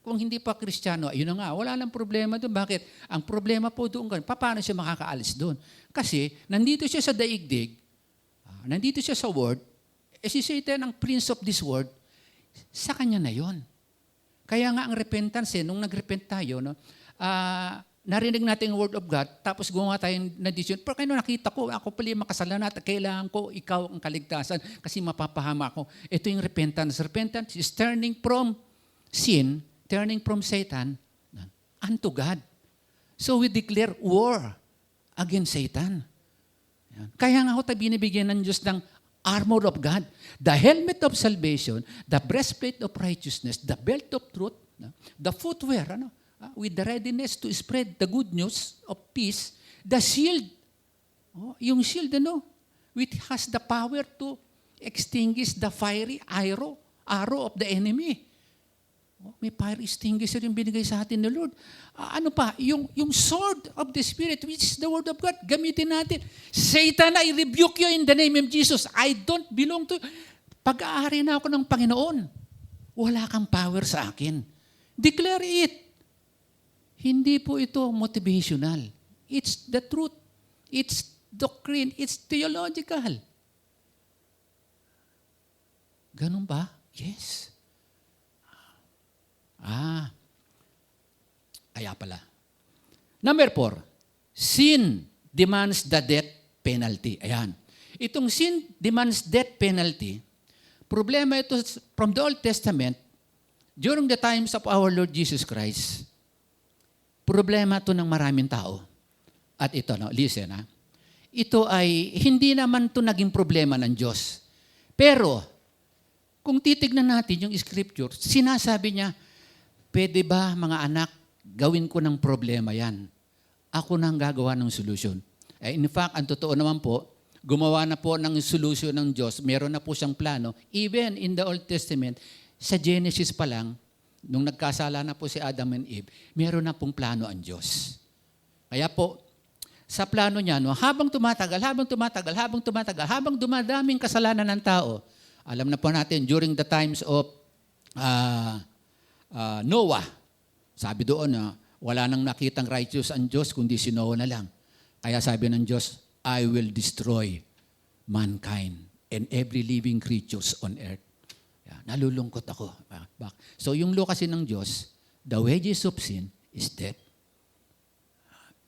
kung hindi pa Kristiyano, ayun na nga, wala nang problema doon. Bakit? Ang problema po doon, paano siya makakaalis doon? Kasi, nandito siya sa daigdig, nandito siya sa world, si Satan, ang prince of this world, sa kanya na yon. Kaya nga ang repentance, nung nag-repent tayo, no, narinig natin yung word of God, tapos gumawa tayong na-decision. Pero kaya nakita ko, ako pala yung makasalanan at kailangan ko ikaw ang kaligtasan kasi mapapahama ako. Ito yung repentance. Repentance is turning from sin, turning from Satan unto God. So we declare war against Satan. Kaya nga ako tayo binibigyan ng Diyos ng armor of God, the helmet of salvation, the breastplate of righteousness, the belt of truth, the footwear, with the readiness to spread the good news of peace, the shield, yung shield, which has the power to extinguish the fiery arrow of the enemy. May fire extinguisher yung binigay sa atin ng Lord. Ano pa? Yung sword of the Spirit, which is the word of God, gamitin natin. Satan, I rebuke you in the name of Jesus. I don't belong to you. Pag-aari na ako ng Panginoon, wala kang power sa akin. Declare it. Hindi po ito motivational. It's the truth. It's doctrine. It's theological. Ganun ba? Yes. Kaya pala. Number 4, sin demands the death penalty. Ayan. Itong sin demands death penalty, problema ito from the Old Testament, during the times of our Lord Jesus Christ, problema ito ng maraming tao. At ito, listen, ito ay, hindi naman ito naging problema ng Diyos. Pero, kung titignan natin yung scripture, sinasabi niya, pwede ba mga anak, gawin ko ng problema yan. Ako na ang gagawa ng solusyon. In fact, ang totoo naman po, gumawa na po ng solusyon ng Diyos. Meron na po siyang plano. Even in the Old Testament, sa Genesis pa lang, nung nagkasala na po si Adam and Eve, meron na pong plano ang Diyos. Kaya po, sa plano niya, habang dumadaming kasalanan ng tao, alam na po natin, during the times of Noah, sabi doon na wala nang nakitang righteous ang Diyos kundi si Noah na lang. Kaya sabi ng Diyos, I will destroy mankind and every living creatures on earth. Nalulungkot ako. So yung law kasi ng Diyos, the wages of sin is death.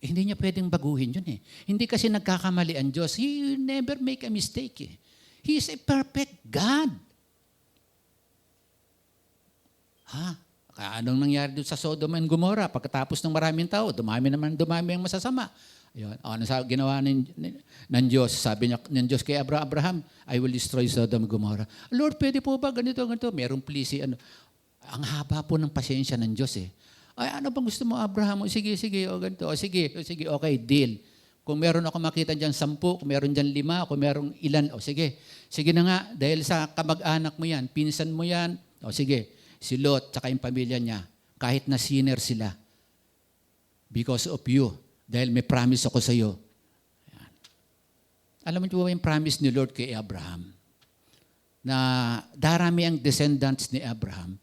Hindi niya pwedeng baguhin yun eh. Hindi kasi nagkakamali ang Diyos. He will never make a mistake eh. He is a perfect God. Anong nangyari doon sa Sodom and Gomorrah? Pagkatapos ng maraming tao, dumami ang masasama. Ayun. Ano sa ginawa ng Diyos? Sabi niya ng Diyos kay Abraham, I will destroy Sodom and Gomorrah. Lord, pwede po ba ganito? Merong plisi. Ang haba po ng pasyensya ng Diyos eh. Ay, ano bang gusto mo, Abraham? Sige, o ganito. Sige, okay, deal. Kung meron ako makita dyan 10, kung meron dyan 5, kung meron ilan, sige na nga, dahil sa kamag-anak mo yan, pinsan mo yan, sige, si Lot, tsaka yung pamilya niya, kahit na sinner sila, because of you, dahil may promise ako sa iyo. Alam mo ba yung promise ni Lord kay Abraham? Na darami ang descendants ni Abraham,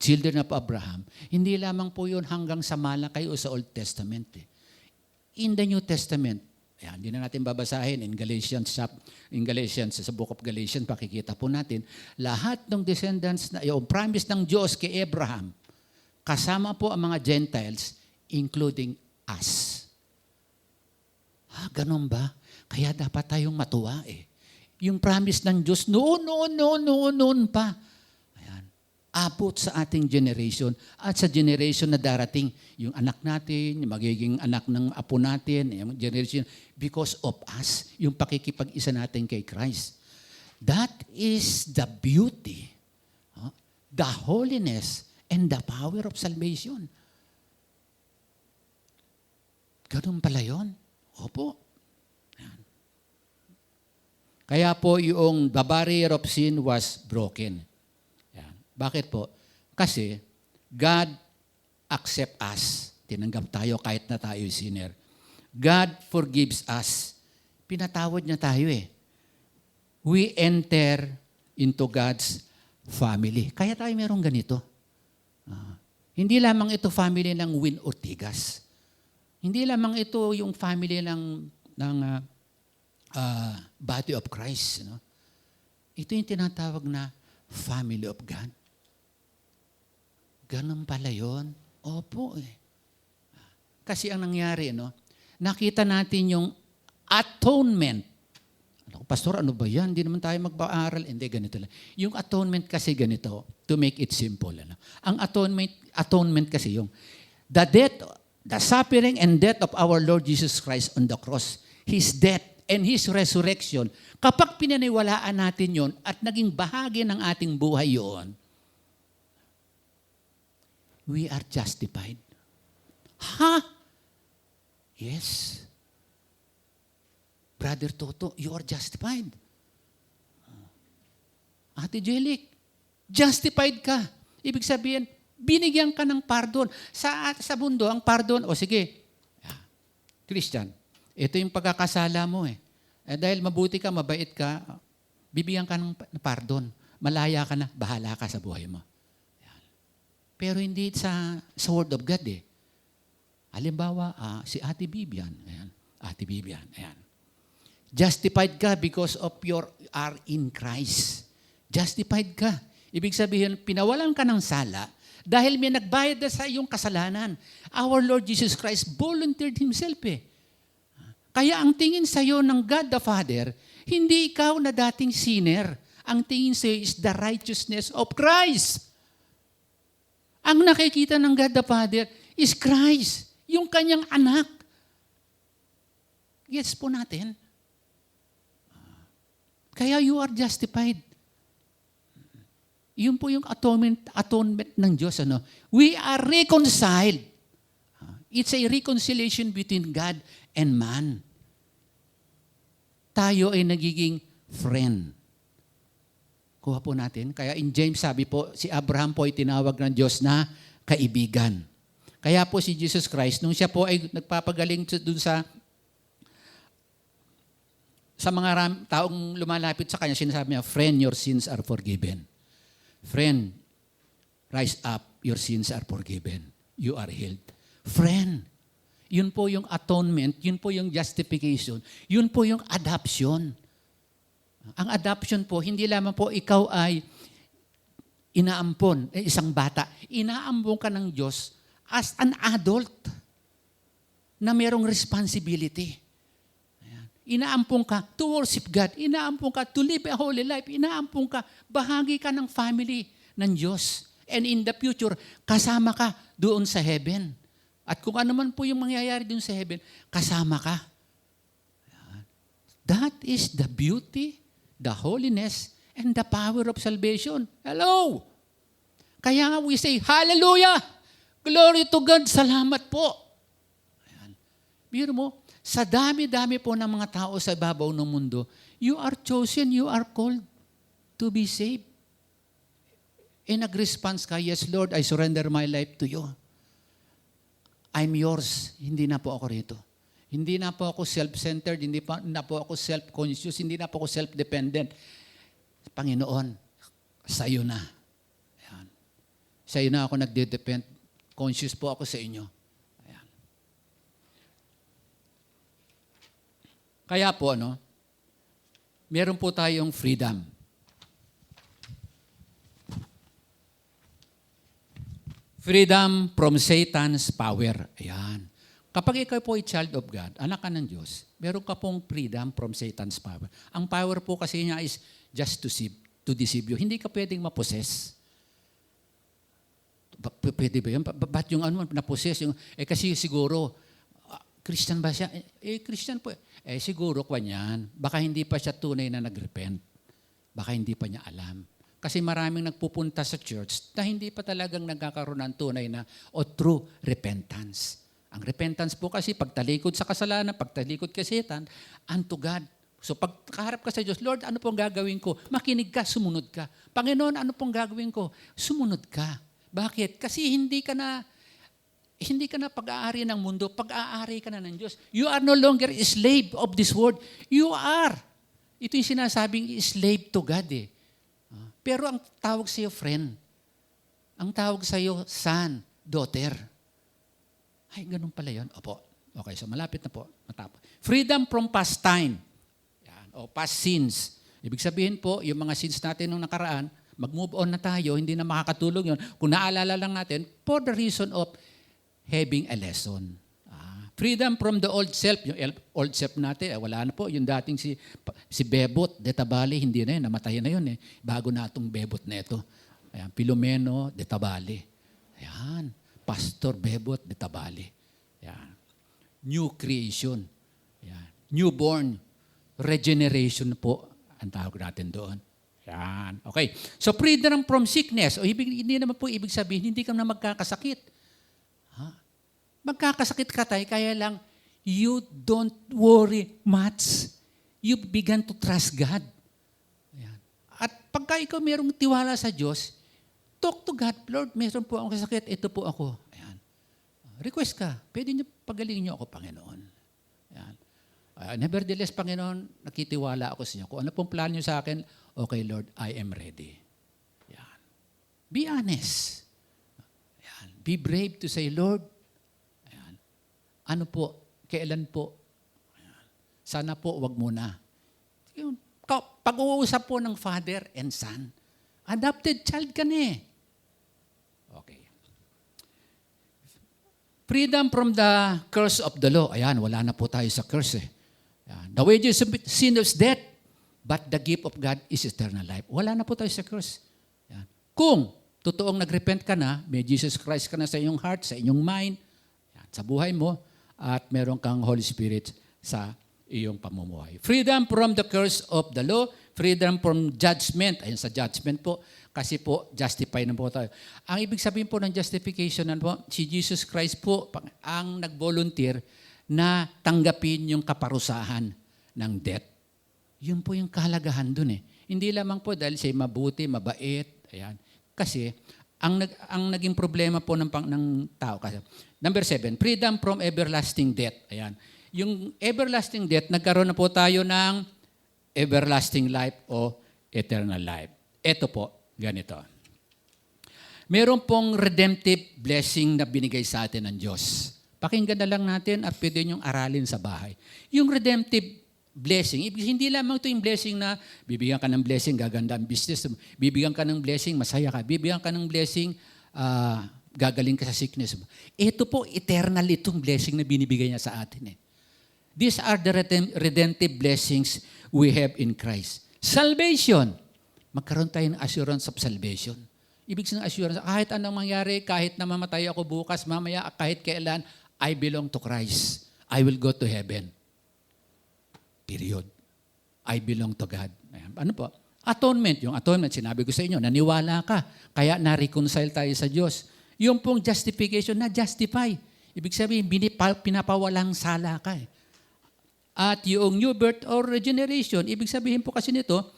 children of Abraham, hindi lamang po yun hanggang sa Malakay o sa Old Testament. In the New Testament, hindi na natin babasahin in Galatians, sa book of Galatians, pakikita po natin, lahat ng descendants, yung promise ng Diyos kay Abraham, kasama po ang mga Gentiles, including us. Ganun ba? Kaya dapat tayong matuwa eh. Yung promise ng Diyos, noon pa. Abot sa ating generation at sa generation na darating, yung anak natin, yung magiging anak ng apo natin, yung generation, because of us, yung pakikipag-isa natin kay Christ. That is the beauty, the holiness, and the power of salvation. Ganun pala yun? Opo. Kaya po yung the barrier of sin was broken. Bakit po? Kasi God accept us. Tinanggap tayo kahit na tayo sinner. God forgives us. Pinatawad niya tayo eh. We enter into God's family. Kaya tayo merong ganito. Hindi lamang ito family ng Win Ortigas. Hindi lamang ito yung family ng Body of Christ. No? Ito yung tinatawag na family of God. Ganun pala yun. Opo eh. Kasi ang nangyari, no? Nakita natin yung atonement. Pastor, ano ba yan? Hindi naman tayo magpa-aral. Hindi, ganito lang. Yung atonement kasi ganito, to make it simple. Ano? Ang atonement kasi yung the death, the suffering and death of our Lord Jesus Christ on the cross, His death and His resurrection, kapag pinaniwalaan natin yon at naging bahagi ng ating buhay yon, we are justified. Ha? Yes. Brother Toto, you are justified. Ate Jelik, justified ka. Ibig sabihin, binigyan ka ng pardon. Sa mundo, ang pardon, o sige, Christian, ito yung pagkakasala mo eh. Dahil mabuti ka, mabait ka, bibigyan ka ng pardon. Malaya ka na, bahala ka sa buhay mo. Pero hindi sa Word of God eh. Halimbawa, si Ate Bibian. Ayan. Ate Bibian. Ayan. Justified ka because of your are in Christ. Justified ka. Ibig sabihin, pinawalan ka ng sala dahil may nagbayad na sa iyong kasalanan. Our Lord Jesus Christ volunteered Himself eh. Kaya ang tingin sa iyo ng God the Father, hindi ikaw na dating sinner. Ang tingin sa iyo is the righteousness of Christ. Ang nakikita ng God the Father is Christ, yung kanyang anak. Gets po natin? Kaya you are justified. Yun po yung atonement ng Diyos. Ano? We are reconciled. It's a reconciliation between God and man. Tayo ay nagiging friend. Kuha po natin. Kaya in James sabi po, si Abraham po ay tinawag ng Diyos na kaibigan. Kaya po si Jesus Christ, nung siya po ay nagpapagaling dun sa mga taong lumalapit sa kanya, sinasabi niya, friend, your sins are forgiven. Friend, rise up, your sins are forgiven. You are healed. Friend, yun po yung atonement, yun po yung justification, yun po yung adoption. Ang adoption po, hindi lamang po ikaw ay inaampon, isang bata. Inaampon ka ng Diyos as an adult na mayroong responsibility. Inaampong ka to worship God. Inaampong ka to live a holy life. Inaampong ka, bahagi ka ng family ng Diyos. And in the future, kasama ka doon sa heaven. At kung ano man po yung mangyayari doon sa heaven, kasama ka. That is the beauty, the holiness, and the power of salvation. Hello! Kaya nga we say, hallelujah! Glory to God! Salamat po! Ayan. Biro mo, sa dami-dami po ng mga tao sa ibabaw ng mundo, you are chosen, you are called to be saved. E nag-response ka, yes Lord, I surrender my life to you. I'm yours. Hindi na po ako rito. Hindi na po ako self-centered, hindi na po ako self-conscious, hindi na po ako self-dependent. Panginoon, sa iyo na. Ayan. Sa iyo na ako nagde-depend. Conscious po ako sa inyo. Kaya po, meron po tayong freedom. Freedom from Satan's power. Ayan. Kapag ikaw po ay child of God, anak ka ng Diyos, meron ka pong freedom from Satan's power. Ang power po kasi niya is just to deceive you. Hindi ka pwedeng ma-possess. Pwede ba yun? Ba't yung na-possess? Kasi siguro, Christian ba siya? Christian po. Siguro kwa niyan. Baka hindi pa siya tunay na nag-repent. Baka hindi pa niya alam. Kasi maraming nagpupunta sa church na hindi pa talagang nagkakaroon ng tunay na o true repentance. Ang repentance po kasi pagtalikod sa kasalanan, pagtalikod kay Satan, unto God. So pagkaharap ka sa Diyos, Lord, ano pong gagawin ko? Makinig ka, sumunod ka. Panginoon, ano pong gagawin ko? Sumunod ka. Bakit? Kasi hindi ka na pag-aari ng mundo, pag-aari ka na ng Diyos. You are no longer a slave of this world. You are. Ito yung sinasabing slave to God eh. Pero ang tawag sa iyo, friend, ang tawag sa iyo, son, daughter. Ay, ganun pala yun. Opo. Okay, so malapit na po. Matapos. Freedom from past time. Yan. O past sins. Ibig sabihin po, yung mga sins natin nung nakaraan, mag-move on na tayo, hindi na makakatulong yun. Kung naalala lang natin, for the reason of having a lesson. Freedom from the old self. Yung old self natin, wala na po. Yung dating si Bebot de Tabali, hindi na yun, namatay na yun eh. Bago na itong Bebot na ito. Ayan, Filomeno de Tabali. Ayan, Pastor Bebot de Tabali. Ayan. New creation. Ayan. Newborn. Regeneration po ang tawag natin doon. Ayan. Okay. So freedom from sickness. Hindi naman po ibig sabihin, hindi ka na magkakasakit. Magkakasakit ka tayo, kaya lang, you don't worry much. You begin to trust God. Ayan. At pagka ikaw mayroong tiwala sa Diyos, talk to God, Lord, mayroon po akong kasakit, ito po ako. Ayan. Request ka, pwede niyo pagalingin niyo ako, Panginoon. Ayan. Nevertheless, Panginoon, nakitiwala ako sa inyo. Kung ano pong plano niyo sa akin, okay, Lord, I am ready. Ayan. Be honest. Ayan. Be brave to say, Lord, ano po? Kailan po? Sana po, wag muna. Pag-uusap po ng father and son, adopted child ka na eh. Okay. Freedom from the curse of the law. Ayan, wala na po tayo sa curse eh. Ayan. The wages of sin is death, but the gift of God is eternal life. Wala na po tayo sa curse. Ayan. Kung totoong nag-repent ka na, may Jesus Christ ka na sa inyong heart, sa inyong mind, ayan, sa buhay mo, at meron kang Holy Spirit sa iyong pamumuhay. Freedom from the curse of the law, freedom from judgment. Ayun sa judgment po, kasi po, justify na po tayo. Ang ibig sabihin po ng justification, po, si Jesus Christ po ang nag-volunteer na tanggapin yung kaparusahan ng death. Yun po yung kahalagahan dun eh. Hindi lamang po dahil siya mabuti, mabait, ayan. Kasi, ang naging problema po ng tao kasi. Number 7, freedom from everlasting death. Ayan. Yung everlasting death, nagkaroon na po tayo ng everlasting life o eternal life. Ito po, ganito. Meron pong redemptive blessing na binigay sa atin ng Diyos. Pakinggan na lang natin at pwede niyong aralin sa bahay. Yung redemptive blessing, hindi lamang ito yung blessing na bibigyan ka ng blessing, gaganda ang business, bibigyan ka ng blessing, masaya ka, bibigyan ka ng blessing, gagaling ka sa sickness. Ito po, eternal itong blessing na binibigay niya sa atin. These are the redemptive blessings we have in Christ. Salvation. Magkaroon tayo ng assurance of salvation. Ibig sabihin ng assurance, kahit anong mangyari, kahit na mamatay ako bukas, mamaya, kahit kailan, I belong to Christ. I will go to heaven. Period. I belong to God. Ayan. Ano po? Atonement. Yung atonement, sinabi ko sa inyo, naniwala ka. Kaya na-reconcile tayo sa Diyos. Yung pong justification, na-justify. Ibig sabihin, pinapawalang sala ka eh. At yung new birth or regeneration, ibig sabihin po kasi nito,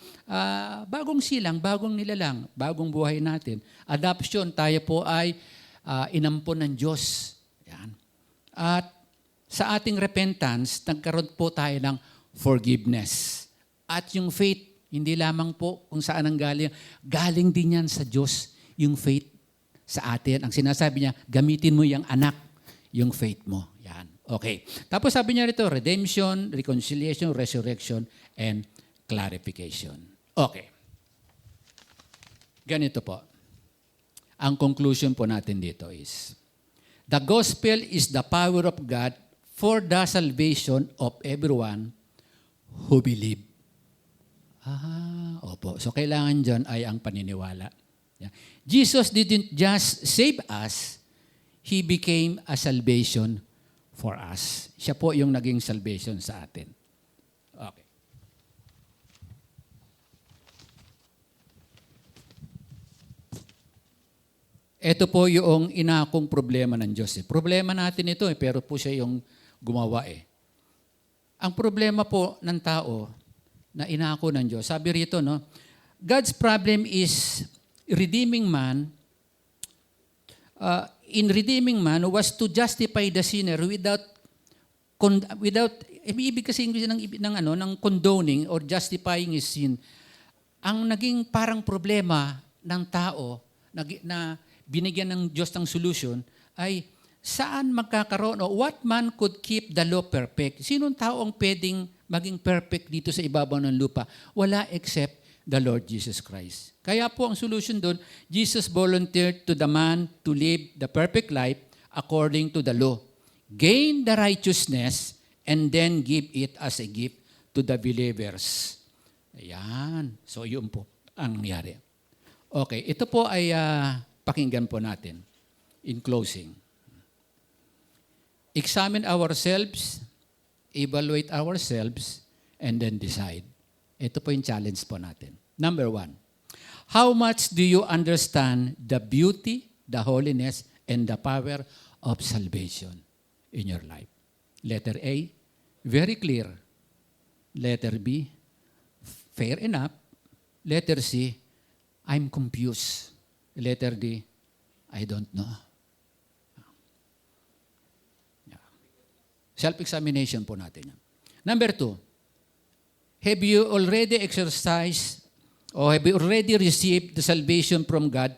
bagong silang, bagong nilalang, bagong buhay natin. Adoption, tayo po ay inampon ng Diyos. Yan. At sa ating repentance, nagkaroon po tayo ng forgiveness. At yung faith, hindi lamang po kung saan ang galing din yan sa Diyos, yung faith sa atin. Ang sinasabi niya, gamitin mo yung anak, yung faith mo. Yan. Okay. Tapos sabi niya rito, redemption, reconciliation, resurrection, and clarification. Okay. Ganito po. Ang conclusion po natin dito is, the gospel is the power of God for the salvation of everyone who believe. Opo. So kailangan dyan ay ang paniniwala. Yeah. Jesus didn't just save us, He became a salvation for us. Siya po yung naging salvation sa atin. Okay. Ito po yung inakong problema ng Diyos. Problema natin ito pero po siya yung gumawa eh. Ang problema po ng tao na inako ng Diyos, sabi rito, no, God's problem is redeeming man. In redeeming man was to justify the sinner without ibig kasi ng condoning or justifying his sin. ang naging parang problema ng tao na binigyan ng Diyos ng solution ay saan magkakaroon o what man could keep the law perfect? Sinong tao ang pwedeng maging perfect dito sa ibabaw ng lupa? Wala except the Lord Jesus Christ. Kaya po ang solution doon, Jesus volunteered to the man to live the perfect life according to the law. Gain the righteousness and then give it as a gift to the believers. Ayan. So yun po ang nangyari. Okay, ito po ay pakinggan po natin in closing. Examine ourselves, evaluate ourselves, and then decide. Ito po yung challenge po natin. Number 1, how much do you understand the beauty, the holiness, and the power of salvation in your life? Letter A, very clear. Letter B, fair enough. Letter C, I'm confused. Letter D, I don't know. Self-examination po natin yan. Number 2, have you already exercised or have you already received the salvation from God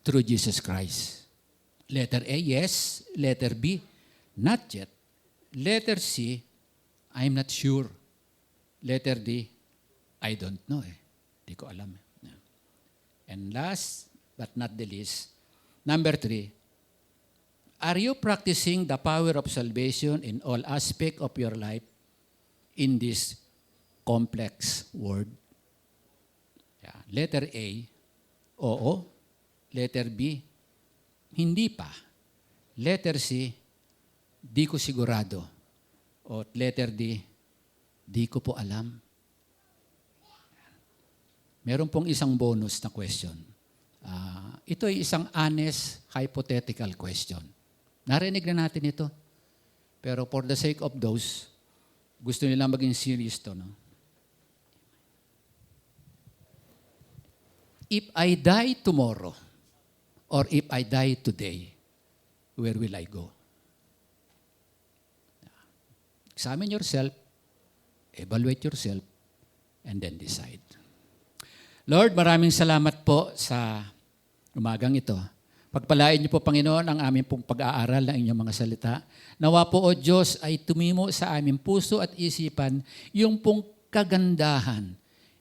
through Jesus Christ? Letter A, yes. Letter B, not yet. Letter C, I'm not sure. Letter D, I don't know. Di ko alam. And last but not the least, number 3, are you practicing the power of salvation in all aspects of your life in this complex world? Yeah. Letter A, oo. Letter B, hindi pa. Letter C, di ko sigurado. O letter D, di ko po alam. Meron pong isang bonus na question. Ito ay isang honest, hypothetical question. Narinig na natin ito. Pero for the sake of those, gusto nila maging serious to, no? If I die tomorrow, or if I die today, where will I go? Examine yourself, evaluate yourself, and then decide. Lord, maraming salamat po sa umagang ito. Pagpalain niyo po, Panginoon, ang aming pong pag-aaral ng inyong mga salita. Nawa po, O Diyos, ay tumimo sa aming puso at isipan yung pong kagandahan,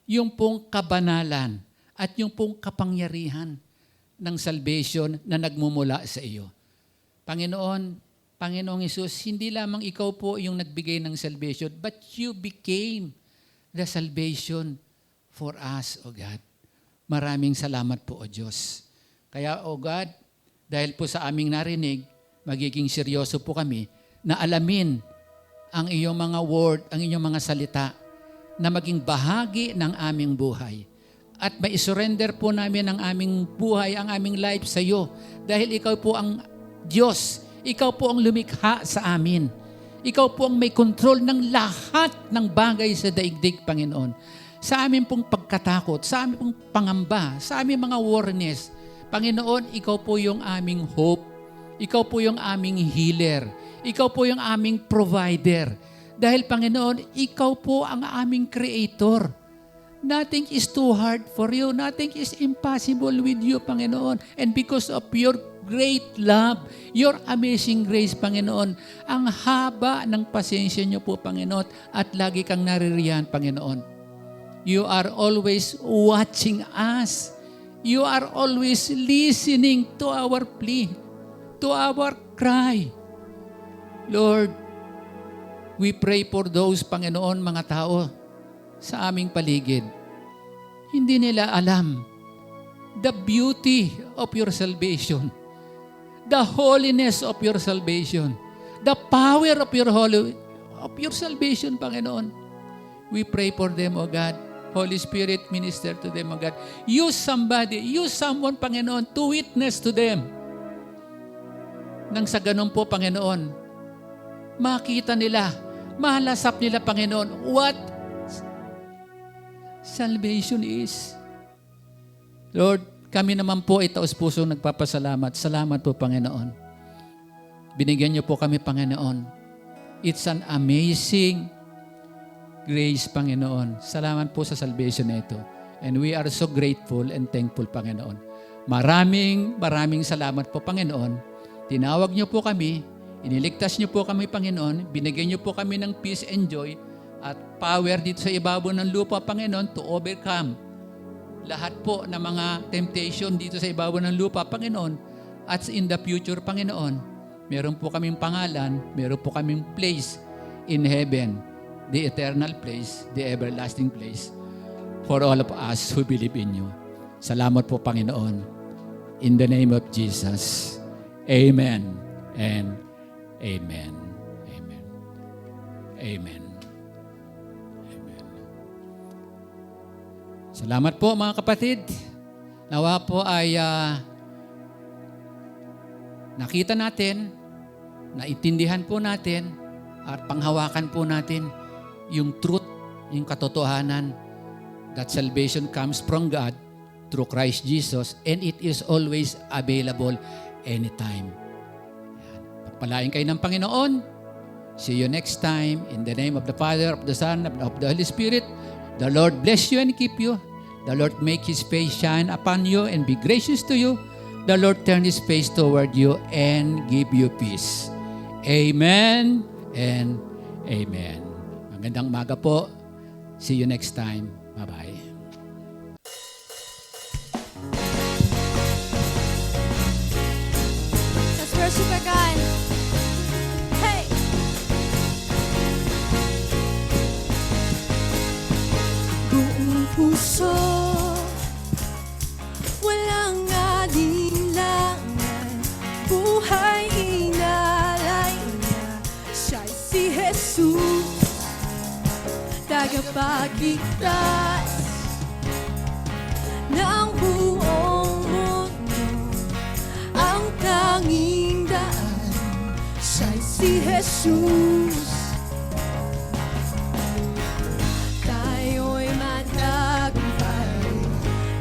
yung pong kabanalan, at yung pong kapangyarihan ng salvation na nagmumula sa iyo. Panginoong Hesus, hindi lamang ikaw po yung nagbigay ng salvation, but you became the salvation for us, O God. Maraming salamat po, O Diyos. Kaya, O God, dahil po sa aming narinig, magiging seryoso po kami na alamin ang iyong mga word, ang iyong mga salita na maging bahagi ng aming buhay. At mai-surrender po namin ang aming buhay, ang aming life sa iyo. Dahil ikaw po ang Diyos. Ikaw po ang lumikha sa amin. Ikaw po ang may control ng lahat ng bagay sa daigdig, Panginoon. Sa amin pong pagkatakot, sa amin pong pangamba, sa aming mga worries, Panginoon, ikaw po yung aming hope. Ikaw po yung aming healer. Ikaw po yung aming provider. Dahil, Panginoon, ikaw po ang aming creator. Nothing is too hard for you. Nothing is impossible with you, Panginoon. And because of your great love, your amazing grace, Panginoon, ang haba ng pasensya niyo po, Panginoon, at lagi kang naririyan, Panginoon. You are always watching us. You are always listening to our plea, to our cry. Lord, we pray for those, Panginoon, mga tao sa aming paligid. Hindi nila alam the beauty of your salvation, the holiness of your salvation, the power of your salvation, Panginoon. We pray for them, O God. Holy Spirit, minister to them, O God. Use someone, Panginoon, to witness to them. Nang sa ganun po, Panginoon, makita nila, mahalasap nila, Panginoon, what salvation is. Lord, kami naman po ay taos-pusong nagpapasalamat. Salamat po, Panginoon. Binigyan niyo po kami, Panginoon. It's an amazing grace, Panginoon. Salamat po sa salvation na ito. And we are so grateful and thankful, Panginoon. Maraming salamat po, Panginoon. Tinawag niyo po kami, iniligtas niyo po kami, Panginoon, binigyan niyo po kami ng peace and joy at power dito sa ibabaw ng lupa, Panginoon, to overcome lahat po ng mga temptation dito sa ibabaw ng lupa, Panginoon. At in the future, Panginoon, meron po kaming pangalan, meron po kaming place in heaven, the eternal place, the everlasting place, for all of us who believe in you. Salamat po, Panginoon. In the name of Jesus. Amen and amen. Amen. Amen. Amen. Salamat po, mga kapatid. Nawa po ay nakita natin, naintindihan po natin, at panghawakan po natin yung truth, yung katotohanan that salvation comes from God through Christ Jesus, and it is always available anytime. Yan. Pagpalain kayo ng Panginoon. See you next time. In the name of the Father, of the Son, of the Holy Spirit, the Lord bless you and keep you. The Lord make His face shine upon you and be gracious to you. The Lord turn His face toward you and give you peace. Amen and amen. Magandang umaga po. See you next time. Bye-bye. Let's worship our God. Hey! Buong puso, walang alinlangan, buhay inalay niya. Siya'y si Jesus, tagapagligtas ng buong mundo. Ang tanging daan, siya'y si Jesus. Tayo'y matagumpay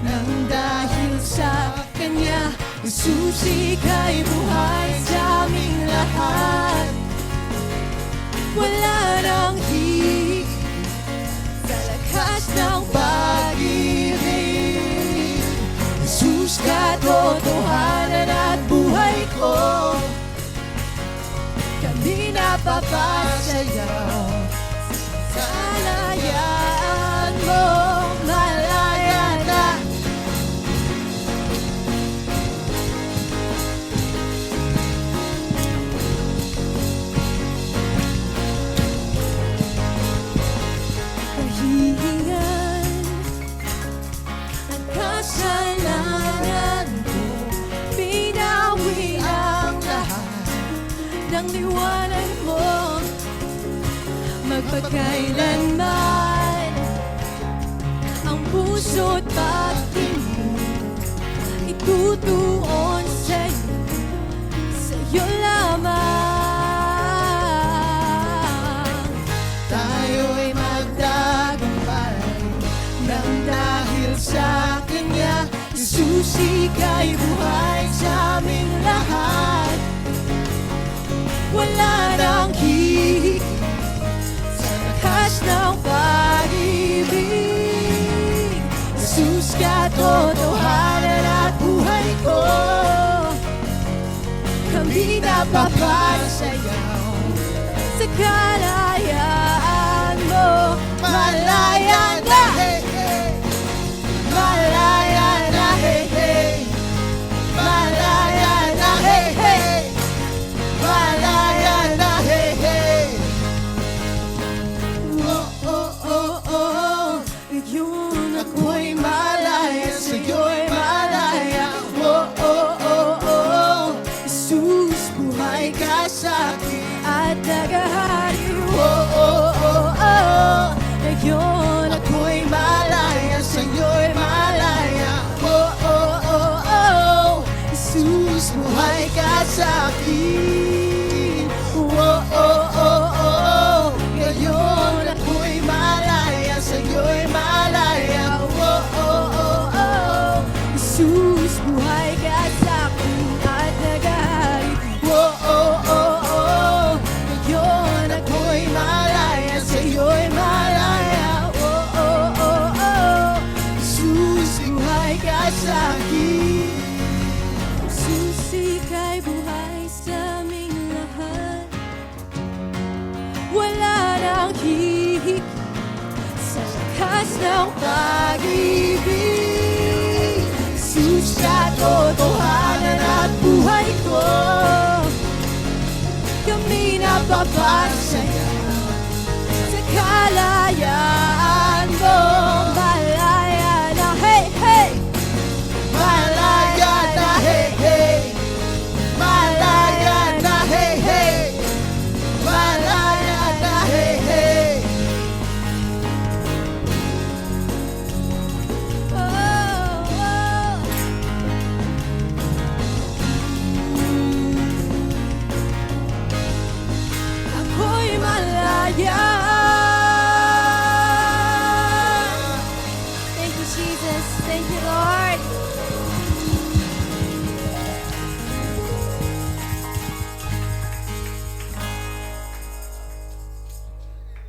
nang dahil sa Kanya. Jesus, ika'y buhay sa aming lahat. Wala nang higit sa lakas ng pag-ibig. Jesus, katotohanan at buhay ko, kami napapasayaw sa kalayaan mo. Malaya na. Kahihingan ang kasalanan ko, binawi ang lahat ng liwanag mo. Magpagkailanman ang puso't pagtingin itutuon sa'yo, sa'yo lamang. Tayo'y magtagumpay nang dahil sa Kanya. Jesus, ika'y buhay sa aming lahat. Wala nang higit sa lakas ng pag-ibig. Jesus, katotohanan at buhay ko, kami napapasayaw sa kalayaan mo. Malaya na, hey, hey. Malaya na, hey, hey. Malaya na, hey, hey. Malaya na, hey, hey. Oh, oh, oh, oh. Yun ako'y malaya, sa'yo'y malaya. Oh, oh, oh, oh. Jesus, buhay ka sa'kin at nagahari. Oh, oh, oh, oh. Ngayon ako'y malaya, sa'yo'y malaya. Oh, oh, oh, oh. Jesus, buhay ka sa'kin. Oh, oh, oh, oh. Ngayon ako'y malaya, sa'yo'y malaya. Oh, oh, oh, oh. Jesus, buhay ka sa'kin at nagahari. Oh, oh, oh, oh. Ngayon ako'y malaya, sa'yo'y malaya. Oh, oh, oh, oh. kasakit. Susi kay buhay sa aming lahat. Wala nang hihik sa lakas ng pag-ibig. Jesus ka, totohanan at buhay ko. Kami napapasaya sa kalayaan mo. Malaya na, hey, hey! Malaya na, hey, hey! Malaya na, hey, hey! Malaya na, hey, hey! Oh, oh. Ako'y malaya. Thank you, Jesus. Thank you, Lord.